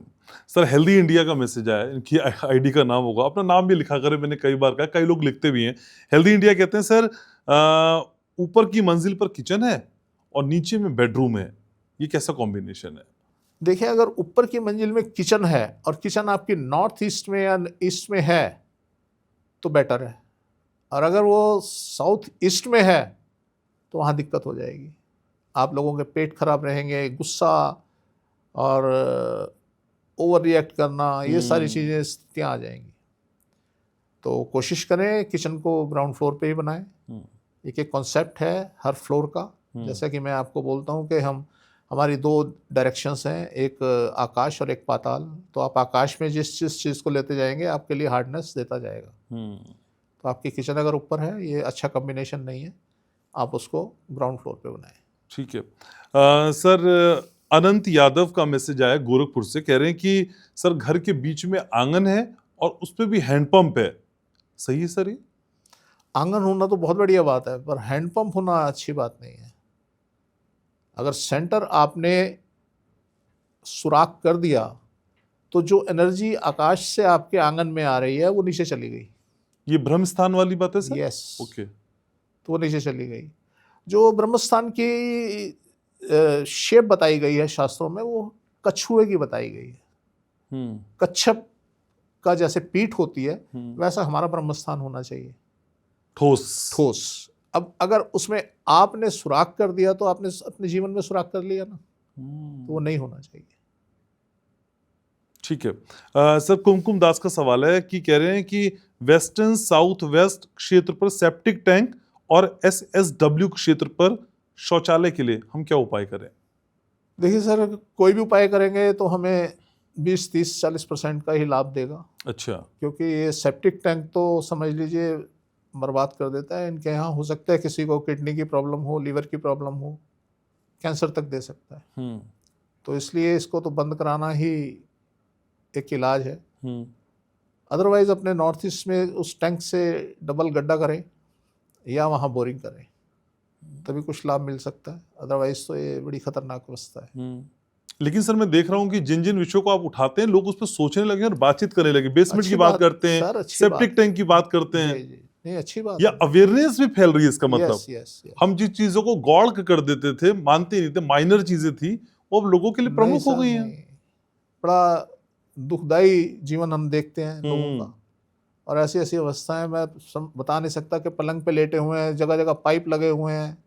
सर हेल्दी इंडिया का मैसेज आया, इनकी आईडी का नाम होगा, अपना नाम भी लिखा करें, मैंने कई बार कहा, कई लोग लिखते भी हैं। हेल्दी इंडिया कहते हैं सर ऊपर की मंजिल पर किचन है और नीचे में बेडरूम है, ये कैसा कॉम्बिनेशन है? देखिए अगर ऊपर की मंजिल में किचन है और किचन आपकी नॉर्थ ईस्ट में या ईस्ट में है तो बेटर है, और अगर वो साउथ ईस्ट में है तो वहाँ दिक्कत हो जाएगी। आप लोगों के पेट खराब रहेंगे, गुस्सा और ओवर रिएक्ट करना, ये सारी चीज़ें स्थितियाँ आ जाएंगी। तो कोशिश करें किचन को ग्राउंड फ्लोर पे ही बनाएं। एक कॉन्सेप्ट है हर फ्लोर का, जैसा कि मैं आपको बोलता हूँ कि हमारी 2 डायरेक्शंस हैं, एक आकाश और एक पाताल। तो आप आकाश में जिस चीज़ को लेते जाएंगे आपके लिए हार्डनेस देता जाएगा। तो आपकी किचन अगर ऊपर है, ये अच्छा कॉम्बिनेशन नहीं है, आप उसको ग्राउंड फ्लोर पे बनाएं। ठीक है। सर अनंत यादव का मैसेज आया गोरखपुर से, कह रहे हैं कि सर घर के बीच में आंगन है और उस पे भी हैंडपंप है, सही है सर ये? आंगन होना तो बहुत बढ़िया बात है, पर हैंडपंप होना अच्छी बात नहीं है। अगर सेंटर आपने सुराख कर दिया तो जो एनर्जी आकाश से आपके आंगन में आ रही है वो नीचे चली गई। ये ब्रह्म स्थान वाली बात है सर? यस। ओके। तो वो नीचे चली गई। जो ब्रह्मस्थान की शेप बताई गई है शास्त्रों में, वो कछुए की बताई गई है। कच्छप का जैसे पीठ होती है, वैसा हमारा ब्रह्मस्थान होना चाहिए, ठोस। अब अगर उसमें आपने सुराख कर दिया तो आपने अपने जीवन में सुराख कर लिया ना, तो वो नहीं होना चाहिए। ठीक है। सर कुमकुम दास का सवाल है कि कह रहे हैं कि वेस्टर्न साउथ वेस्ट क्षेत्र पर सेप्टिक टैंक और SSW क्षेत्र पर शौचालय के लिए हम क्या उपाय करें? देखिए सर, कोई भी उपाय करेंगे तो हमें 20, 30, 40% का ही लाभ देगा। अच्छा। क्योंकि ये सेप्टिक टैंक तो समझ लीजिए बर्बाद कर देता है। इनके यहाँ हो सकता है किसी को किडनी की प्रॉब्लम हो, लीवर की प्रॉब्लम हो, कैंसर तक दे सकता है। तो इसलिए इसको तो बंद कराना ही एक इलाज है। अदरवाइज अपने नॉर्थ ईस्ट में उस टैंक से डबल गड्ढा करें या वहाँ बोरिंग करें, तभी कुछ लाभ मिल सकता है। अदरवाइज तो ये बड़ी खतरनाक अवस्था है। लेकिन सर मैं देख रहा हूँ कि जिन जिन विषयों को आप उठाते हैं लोग उस पर सोचने लगे और बातचीत करने लगे। बेसमेंट की बात करते हैं, सेप्टिक टैंक की बात करते हैं। नहीं, अच्छी बात या अवेयरनेस भी फैल रही है इसका मतलब। यस। हम जिस चीजों को गौड़ कर देते थे, मानते नहीं थे, माइनर चीजें थी, वो अब लोगों के लिए प्रमुख हो गई हैं। बड़ा दुखदाई जीवन हम देखते हैं लोगों का, और ऐसी ऐसी अवस्थाएं मैं बता नहीं सकता कि पलंग पे लेटे हुए हैं, जगह जगह पाइप लगे हुए हैं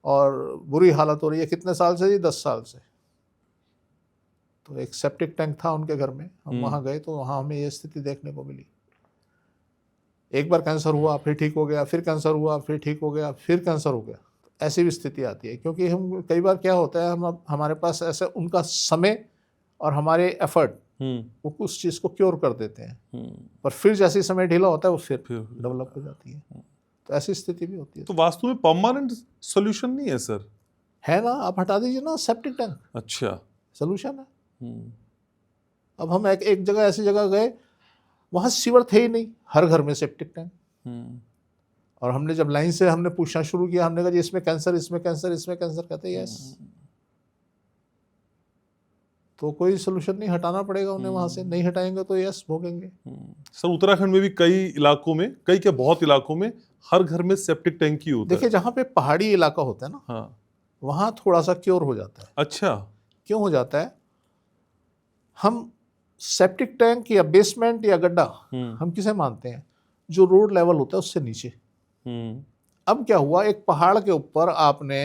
और बुरी हालत हो रही है। कितने साल से जी? 10 साल से। तो एक सेप्टिक टैंक था उनके घर में, हम वहाँ गए तो वहाँ हमें ये स्थिति देखने को मिली। एक बार कैंसर हुआ, फिर ठीक हो गया, फिर कैंसर हुआ, फिर ठीक हो गया, फिर कैंसर हो गया। तो ऐसी भी स्थिति आती है, क्योंकि हम कई बार क्या होता है, हमारे पास ऐसे उनका समय और हमारे एफर्ट वो उस चीज़ को क्योर कर देते हैं, पर फिर जैसे समय ढीला होता है वो फिर डेवलप हो जाती है। तो ऐसी स्थिति भी होती है। तो वास्तव में परमानेंट सॉल्यूशन नहीं है सर? है ना, आप हटा दीजिए ना सेप्टिक टैंक। अच्छा, सॉल्यूशन है। अब हम एक जगह ऐसी जगह गए, वहाँ सीवर थे ही नहीं, हर घर में सेप्टिक टैंक। और हमने जब लाइन से हमने पूछना शुरू किया, हमने कहा जी इसमें कैंसर, इसमें कैंसर, इसमें कैंसर, कहते यस। तो कोई सोल्यूशन नहीं, हटाना पड़ेगा उन्हें वहां से। नहीं हटाएंगे तो यस भोगेंगे। सर उत्तराखंड में भी कई इलाकों में, कई क्या बहुत इलाकों में हर घर में सेप्टिक टैंक ही होता है। देखिए जहाँ पे पहाड़ी इलाका होता है ना, हाँ, वहाँ थोड़ा सा क्योर हो जाता है। अच्छा, क्यों हो जाता है? हम सेप्टिक टैंक या बेसमेंट या गड्ढा हम किसे मानते हैं? जो रोड लेवल होता है उससे नीचे। अब क्या हुआ, एक पहाड़ के ऊपर आपने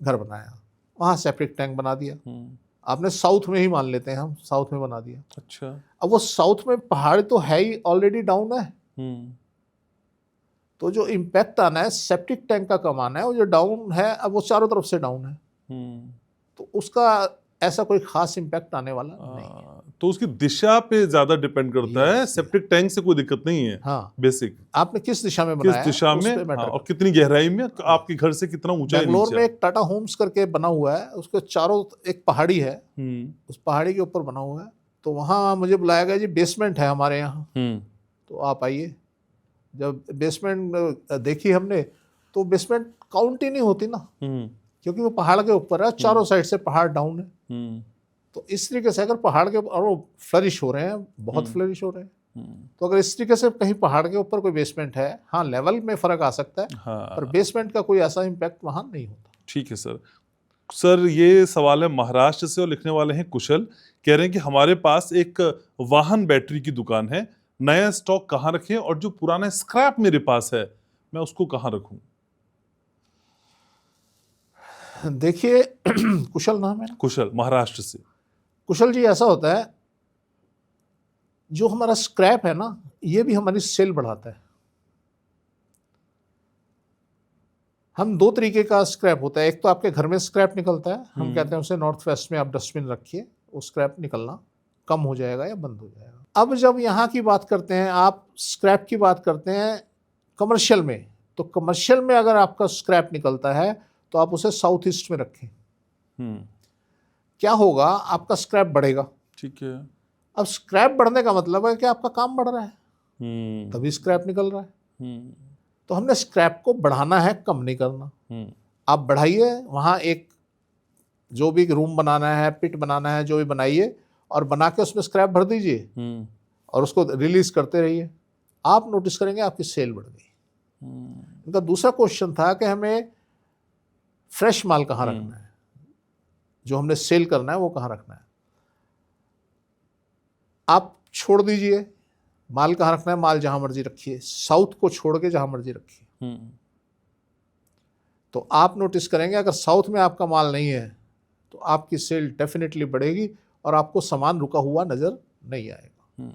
घर बनाया, वहाँ सेप्टिक टैंक बना दिया। आपने साउथ में ही मान लेते हैं, हम साउथ में बना दिया। अच्छा, अब वो साउथ में पहाड़ तो है ही, ऑलरेडी डाउन है। तो जो इम्पैक्ट आना है सेप्टिक टैंक का कम आना है, वो जो डाउन है अब वो चारों तरफ से डाउन है। तो उसका ऐसा कोई खास इम्पैक्ट आने वाला नहीं है। तो उसकी दिशा पे ज्यादा डिपेंड करता है। सेप्टिक टैंक से कोई दिक्कत नहीं है। हाँ, बेसिक आपने किस दिशा में बनाया, किस दिशा में, और कितनी गहराई में, आपके घर से कितना ऊंचाई। बेंगलोर में एक टाटा होम्स करके बना हुआ है, उसके चारों एक पहाड़ी है, उस पहाड़ी के ऊपर बना हुआ है। तो वहाँ मुझे बुलाया गया, जी बेसमेंट है हमारे यहाँ, तो आप आइए। जब बेसमेंट देखी हमने, तो बेसमेंट काउंट ही नहीं होती ना, क्योंकि वो पहाड़ के ऊपर है, चारों साइड से पहाड़ डाउन है। तो इस तरीके से अगर पहाड़ के ऊपर, और वो फ्लरिश हो रहे हैं, बहुत फ्लरिश हो रहे हैं, तो अगर इस तरीके से कहीं पहाड़ के ऊपर कोई बेसमेंट है, हाँ लेवल में फर्क आ सकता है, पर बेसमेंट का कोई ऐसा इम्पैक्ट वहाँ नहीं होता। ठीक है सर। सर ये सवाल है महाराष्ट्र से, और लिखने वाले हैं कुशल, कह रहे हैं कि हमारे पास एक वाहन बैटरी की दुकान है, नया स्टॉक कहाँ रखें, और जो पुराना स्क्रैप मेरे पास है मैं उसको कहाँ रखूं? देखिए कुशल नाम है ना। कुशल, महाराष्ट्र से। कुशल जी, ऐसा होता है जो हमारा स्क्रैप है ना, ये भी हमारी सेल बढ़ाता है। हम दो तरीके का स्क्रैप होता है, एक तो आपके घर में स्क्रैप निकलता है, हम कहते हैं उसे नॉर्थ वेस्ट में आप डस्टबिन रखिए, वो स्क्रैप निकलना कम हो जाएगा या बंद हो जाएगा। अब जब यहाँ की बात करते हैं, आप स्क्रैप की बात करते हैं कमर्शियल में, तो कमर्शियल में अगर आपका स्क्रैप निकलता है तो आप उसे साउथ ईस्ट में रखें। क्या होगा, आपका स्क्रैप बढ़ेगा। ठीक है। अब स्क्रैप बढ़ने का मतलब है कि आपका काम बढ़ रहा है, तभी स्क्रैप निकल रहा है। तो हमने स्क्रैप को बढ़ाना है, कम नहीं करना। आप बढ़ाइए, वहाँ एक जो भी रूम बनाना है, पिट बनाना है, जो भी बनाइए, और बना के उसमें स्क्रैप भर दीजिए और उसको रिलीज करते रहिए। आप नोटिस करेंगे आपकी सेल बढ़ गई। इनका दूसरा क्वेश्चन था कि हमें फ्रेश माल कहाँ रखना है, जो हमने सेल करना है वो कहाँ रखना है। आप छोड़ दीजिए, माल कहाँ रखना है, माल जहां मर्जी रखिए, साउथ को छोड़ के जहां मर्जी रखिए। तो आप नोटिस करेंगे अगर साउथ में आपका माल नहीं है तो आपकी सेल डेफिनेटली बढ़ेगी और आपको सामान रुका हुआ नजर नहीं आएगा।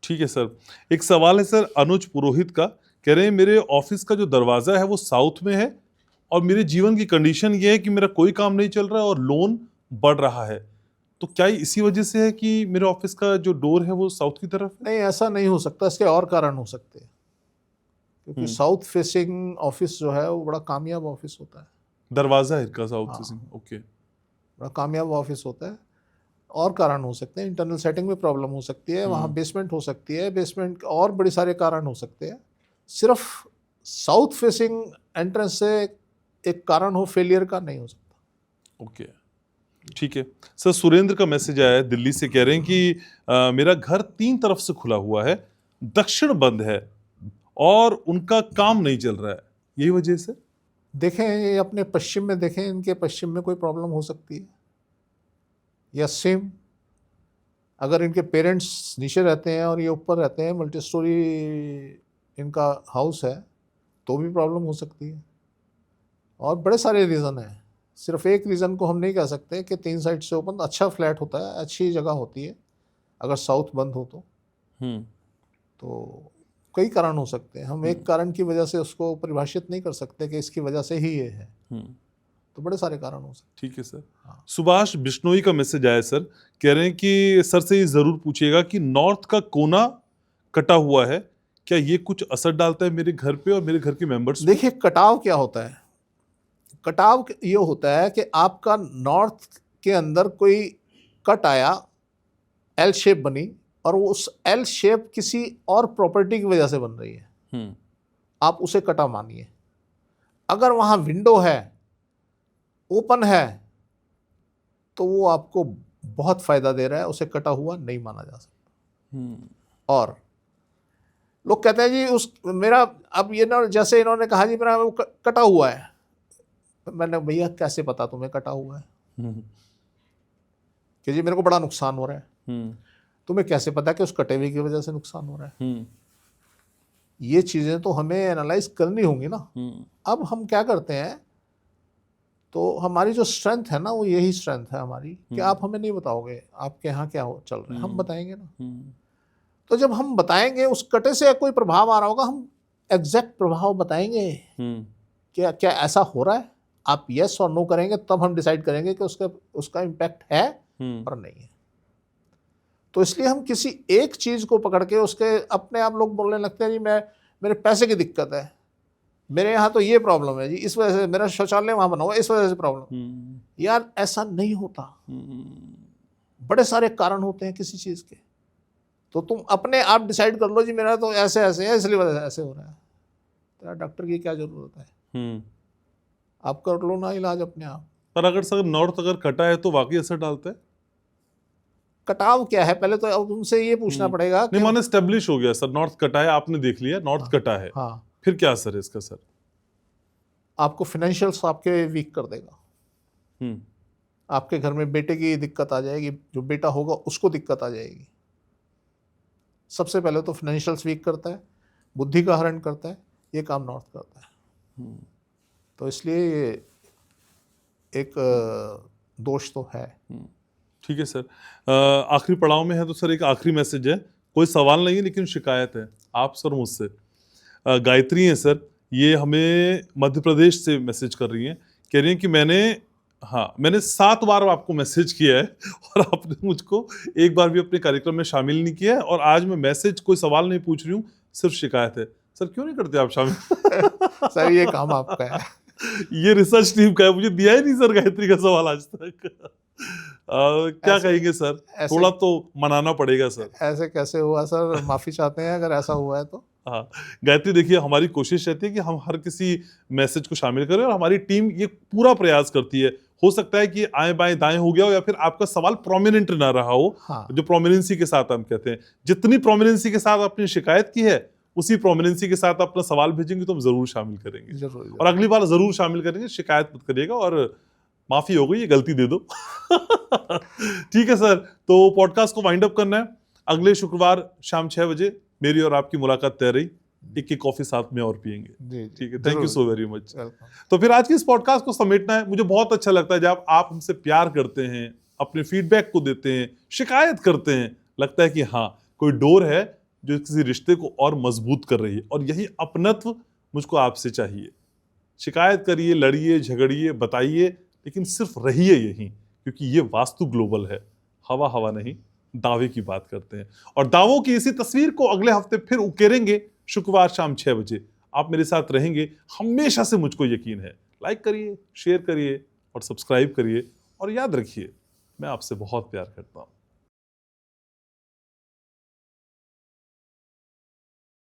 ठीक है सर। एक सवाल है सर अनुज पुरोहित का, कह रहे हैं मेरे ऑफिस का जो दरवाजा है वो साउथ में है और मेरे जीवन की कंडीशन ये है कि मेरा कोई काम नहीं चल रहा है और लोन बढ़ रहा है, तो क्या ये इसी वजह से है कि मेरे ऑफिस का जो डोर है वो साउथ की तरफ है? नहीं, ऐसा नहीं हो सकता, इसके और कारण हो सकते हैं, क्योंकि साउथ फेसिंग ऑफिस जो है वो बड़ा कामयाब ऑफिस होता है। दरवाजा है इसका साउथ फेसिंग? ओके, बड़ा कामयाब ऑफिस होता है। और कारण हो सकते हैं, इंटरनल सेटिंग में प्रॉब्लम हो सकती है, वहाँ बेसमेंट हो सकती है, बेसमेंट और बड़े सारे कारण हो सकते हैं। सिर्फ साउथ फेसिंग एंट्रेंस से एक कारण हो फेलियर का नहीं हो सकता। ओके, ठीक है सर। सुरेंद्र का मैसेज आया है दिल्ली से, कह रहे हैं कि मेरा घर 3 तरफ से खुला हुआ है, दक्षिण बंद है और उनका काम नहीं चल रहा है, यही वजह से। देखें, ये अपने पश्चिम में देखें, इनके पश्चिम में कोई प्रॉब्लम हो सकती है, या सेम अगर इनके पेरेंट्स नीचे रहते हैं और ये ऊपर रहते हैं, मल्टी स्टोरी इनका हाउस है, तो भी प्रॉब्लम हो सकती है। और बड़े सारे रीज़न हैं, सिर्फ एक रीज़न को हम नहीं कह सकते कि 3 साइड से ओपन। अच्छा फ्लैट होता है, अच्छी जगह होती है, अगर साउथ बंद हो तो कई कारण हो सकते हैं। हम एक कारण की वजह से उसको परिभाषित नहीं कर सकते कि इसकी वजह से ही ये है, तो बड़े सारे कारण हो सकते हैं। ठीक है सर। हाँ। सुभाष बिश्नोई का मैसेज आया सर, कह रहे हैं कि सर से ये जरूर पूछिएगा कि नॉर्थ का कोना कटा हुआ है, क्या ये कुछ असर डालता है मेरे घर पे और मेरे घर के मेंबर्स? देखिए, कटाव क्या होता है, कटाव ये होता है कि आपका नॉर्थ के अंदर कोई कट आया, एल शेप बनी, और वो उस एल शेप किसी और प्रॉपर्टी की वजह से बन रही है, आप उसे कटा मानिए। अगर वहाँ विंडो है, ओपन है, तो वो आपको बहुत फायदा दे रहा है, उसे कटा हुआ नहीं माना जा सकता। और लोग कहते हैं जी उस मेरा, अब ये ना, जैसे इन्होंने कहा जी मेरा वो कटा हुआ है, मैंने, भैया कैसे पता तुम्हें कटा हुआ है? कि जी मेरे को बड़ा नुकसान हो रहा है। तुम्हें कैसे पता कि उस कटे हुए की वजह से नुकसान हो रहा है? ये चीज़ें तो हमें एनालाइज करनी होंगी ना। अब हम क्या करते हैं, तो हमारी जो स्ट्रेंथ है ना, वो यही स्ट्रेंथ है हमारी कि आप हमें नहीं बताओगे आपके यहाँ क्या चल रहा है, हम बताएंगे ना। तो जब हम बताएंगे, उस कटे से कोई प्रभाव आ रहा होगा, हम एग्जैक्ट प्रभाव बताएंगे, क्या क्या ऐसा हो रहा है, आप यस और नो करेंगे, तब हम डिसाइड करेंगे कि उसका इम्पैक्ट है और नहीं है। तो इसलिए हम किसी एक चीज़ को पकड़ के उसके अपने आप लोग बोलने लगते हैं जी मेरे पैसे की दिक्कत है, मेरे यहाँ तो ये प्रॉब्लम है जी, इस वजह से मेरा शौचालय वहाँ बना हुआ, इस वजह से प्रॉब्लम। यार ऐसा नहीं होता, बड़े सारे कारण होते हैं किसी चीज़ के। तो तुम अपने आप डिसाइड कर लो जी मेरा तो ऐसे ऐसे है, इसलिए वजह से ऐसे हो रहा है, तेरा डॉक्टर की क्या जरूरत है? आप कर लो ना इलाज अपने आप। पर अगर सर नॉर्थ अगर कटा है तो वाकई असर डालता है? कटाव क्या है, पहले तो अब तुमसे ये पूछना पड़ेगा। नहीं, माने एस्टेब्लिश हो गया सर, नॉर्थ कटा है, आपने देख लिया नॉर्थ कटा है, हाँ, फिर क्या असर है इसका सर? आपको फाइनेंशियल्स आपके वीक कर देगा। आपके घर में बेटे की दिक्कत आ जाएगी, जो बेटा होगा उसको दिक्कत आ जाएगी। सबसे पहले तो फाइनेंशियल्स वीक करता है, बुद्धि का हरण करता है, ये काम नॉर्थ करता है। तो इसलिए एक दोष तो है। ठीक है सर, आखिरी पड़ाव में है तो सर एक आखिरी मैसेज है, कोई सवाल नहीं है लेकिन शिकायत है आप सर मुझसे। गायत्री हैं सर, ये हमें मध्य प्रदेश से मैसेज कर रही हैं, कह रही हैं कि मैंने 7 बार आपको मैसेज किया है और आपने मुझको एक बार भी अपने कार्यक्रम में शामिल नहीं किया है, और आज मैं मैसेज कोई सवाल नहीं पूछ रही हूँ, सिर्फ शिकायत है। सर क्यों नहीं करते आप शामिल? सर ये काम आपका है। ये रिसर्च टीम का है, मुझे दिया ही नहीं सर गायत्री का सवाल आज तक। क्या कहेंगे सर, थोड़ा तो मनाना पड़ेगा सर। ऐसे कैसे हुआ सर, माफी चाहते हैं अगर ऐसा हुआ है तो। हाँ गायत्री, देखिए हमारी कोशिश रहती है कि हम हर किसी मैसेज को शामिल करें, और हमारी टीम ये पूरा प्रयास करती है। हो सकता है कि आएं बाएं दाएं हो गया हो, या फिर आपका सवाल प्रोमिनेंट ना रहा हो। हाँ। जो प्रोमिनेंसी के साथ हम कहते हैं, जितनी प्रोमिनेंसी के साथ आपने शिकायत की है, उसी प्रोमिनेंसी के साथ अपना सवाल भेजेंगे तो हम जरूर शामिल करेंगे। जरूर। और अगली बार जरूर शामिल करेंगे, शिकायत मत करिएगा, और माफी हो गई, ये गलती दे दो। ठीक है सर, तो पॉडकास्ट को वाइंड अप करना है। अगले शुक्रवार शाम 6 बजे मेरी और आपकी मुलाकात तय रही, एक कॉफी साथ में और पियेंगे। ठीक है, thank you so very much. तो फिर आज की इस पॉडकास्ट को समेटना है। मुझे बहुत अच्छा लगता है जब आप हमसे प्यार करते हैं, अपने फीडबैक को देते हैं, शिकायत करते हैं, लगता है कि हाँ कोई डोर है जो किसी रिश्ते को और मजबूत कर रही है, और यही अपनत्व मुझको आपसे चाहिए। शिकायत करिए, लड़िए, झगड़िए, बताइए, लेकिन सिर्फ रहिए यहीं, क्योंकि ये वास्तु ग्लोबल है, हवा हवा नहीं, दावे की बात करते हैं। और दावों की इसी तस्वीर को अगले हफ्ते फिर उकेरेंगे शुक्रवार शाम 6 बजे। आप मेरे साथ रहेंगे हमेशा से, मुझको यकीन है। लाइक करिए, शेयर करिए और सब्सक्राइब करिए, और याद रखिए मैं आपसे बहुत प्यार करता हूं।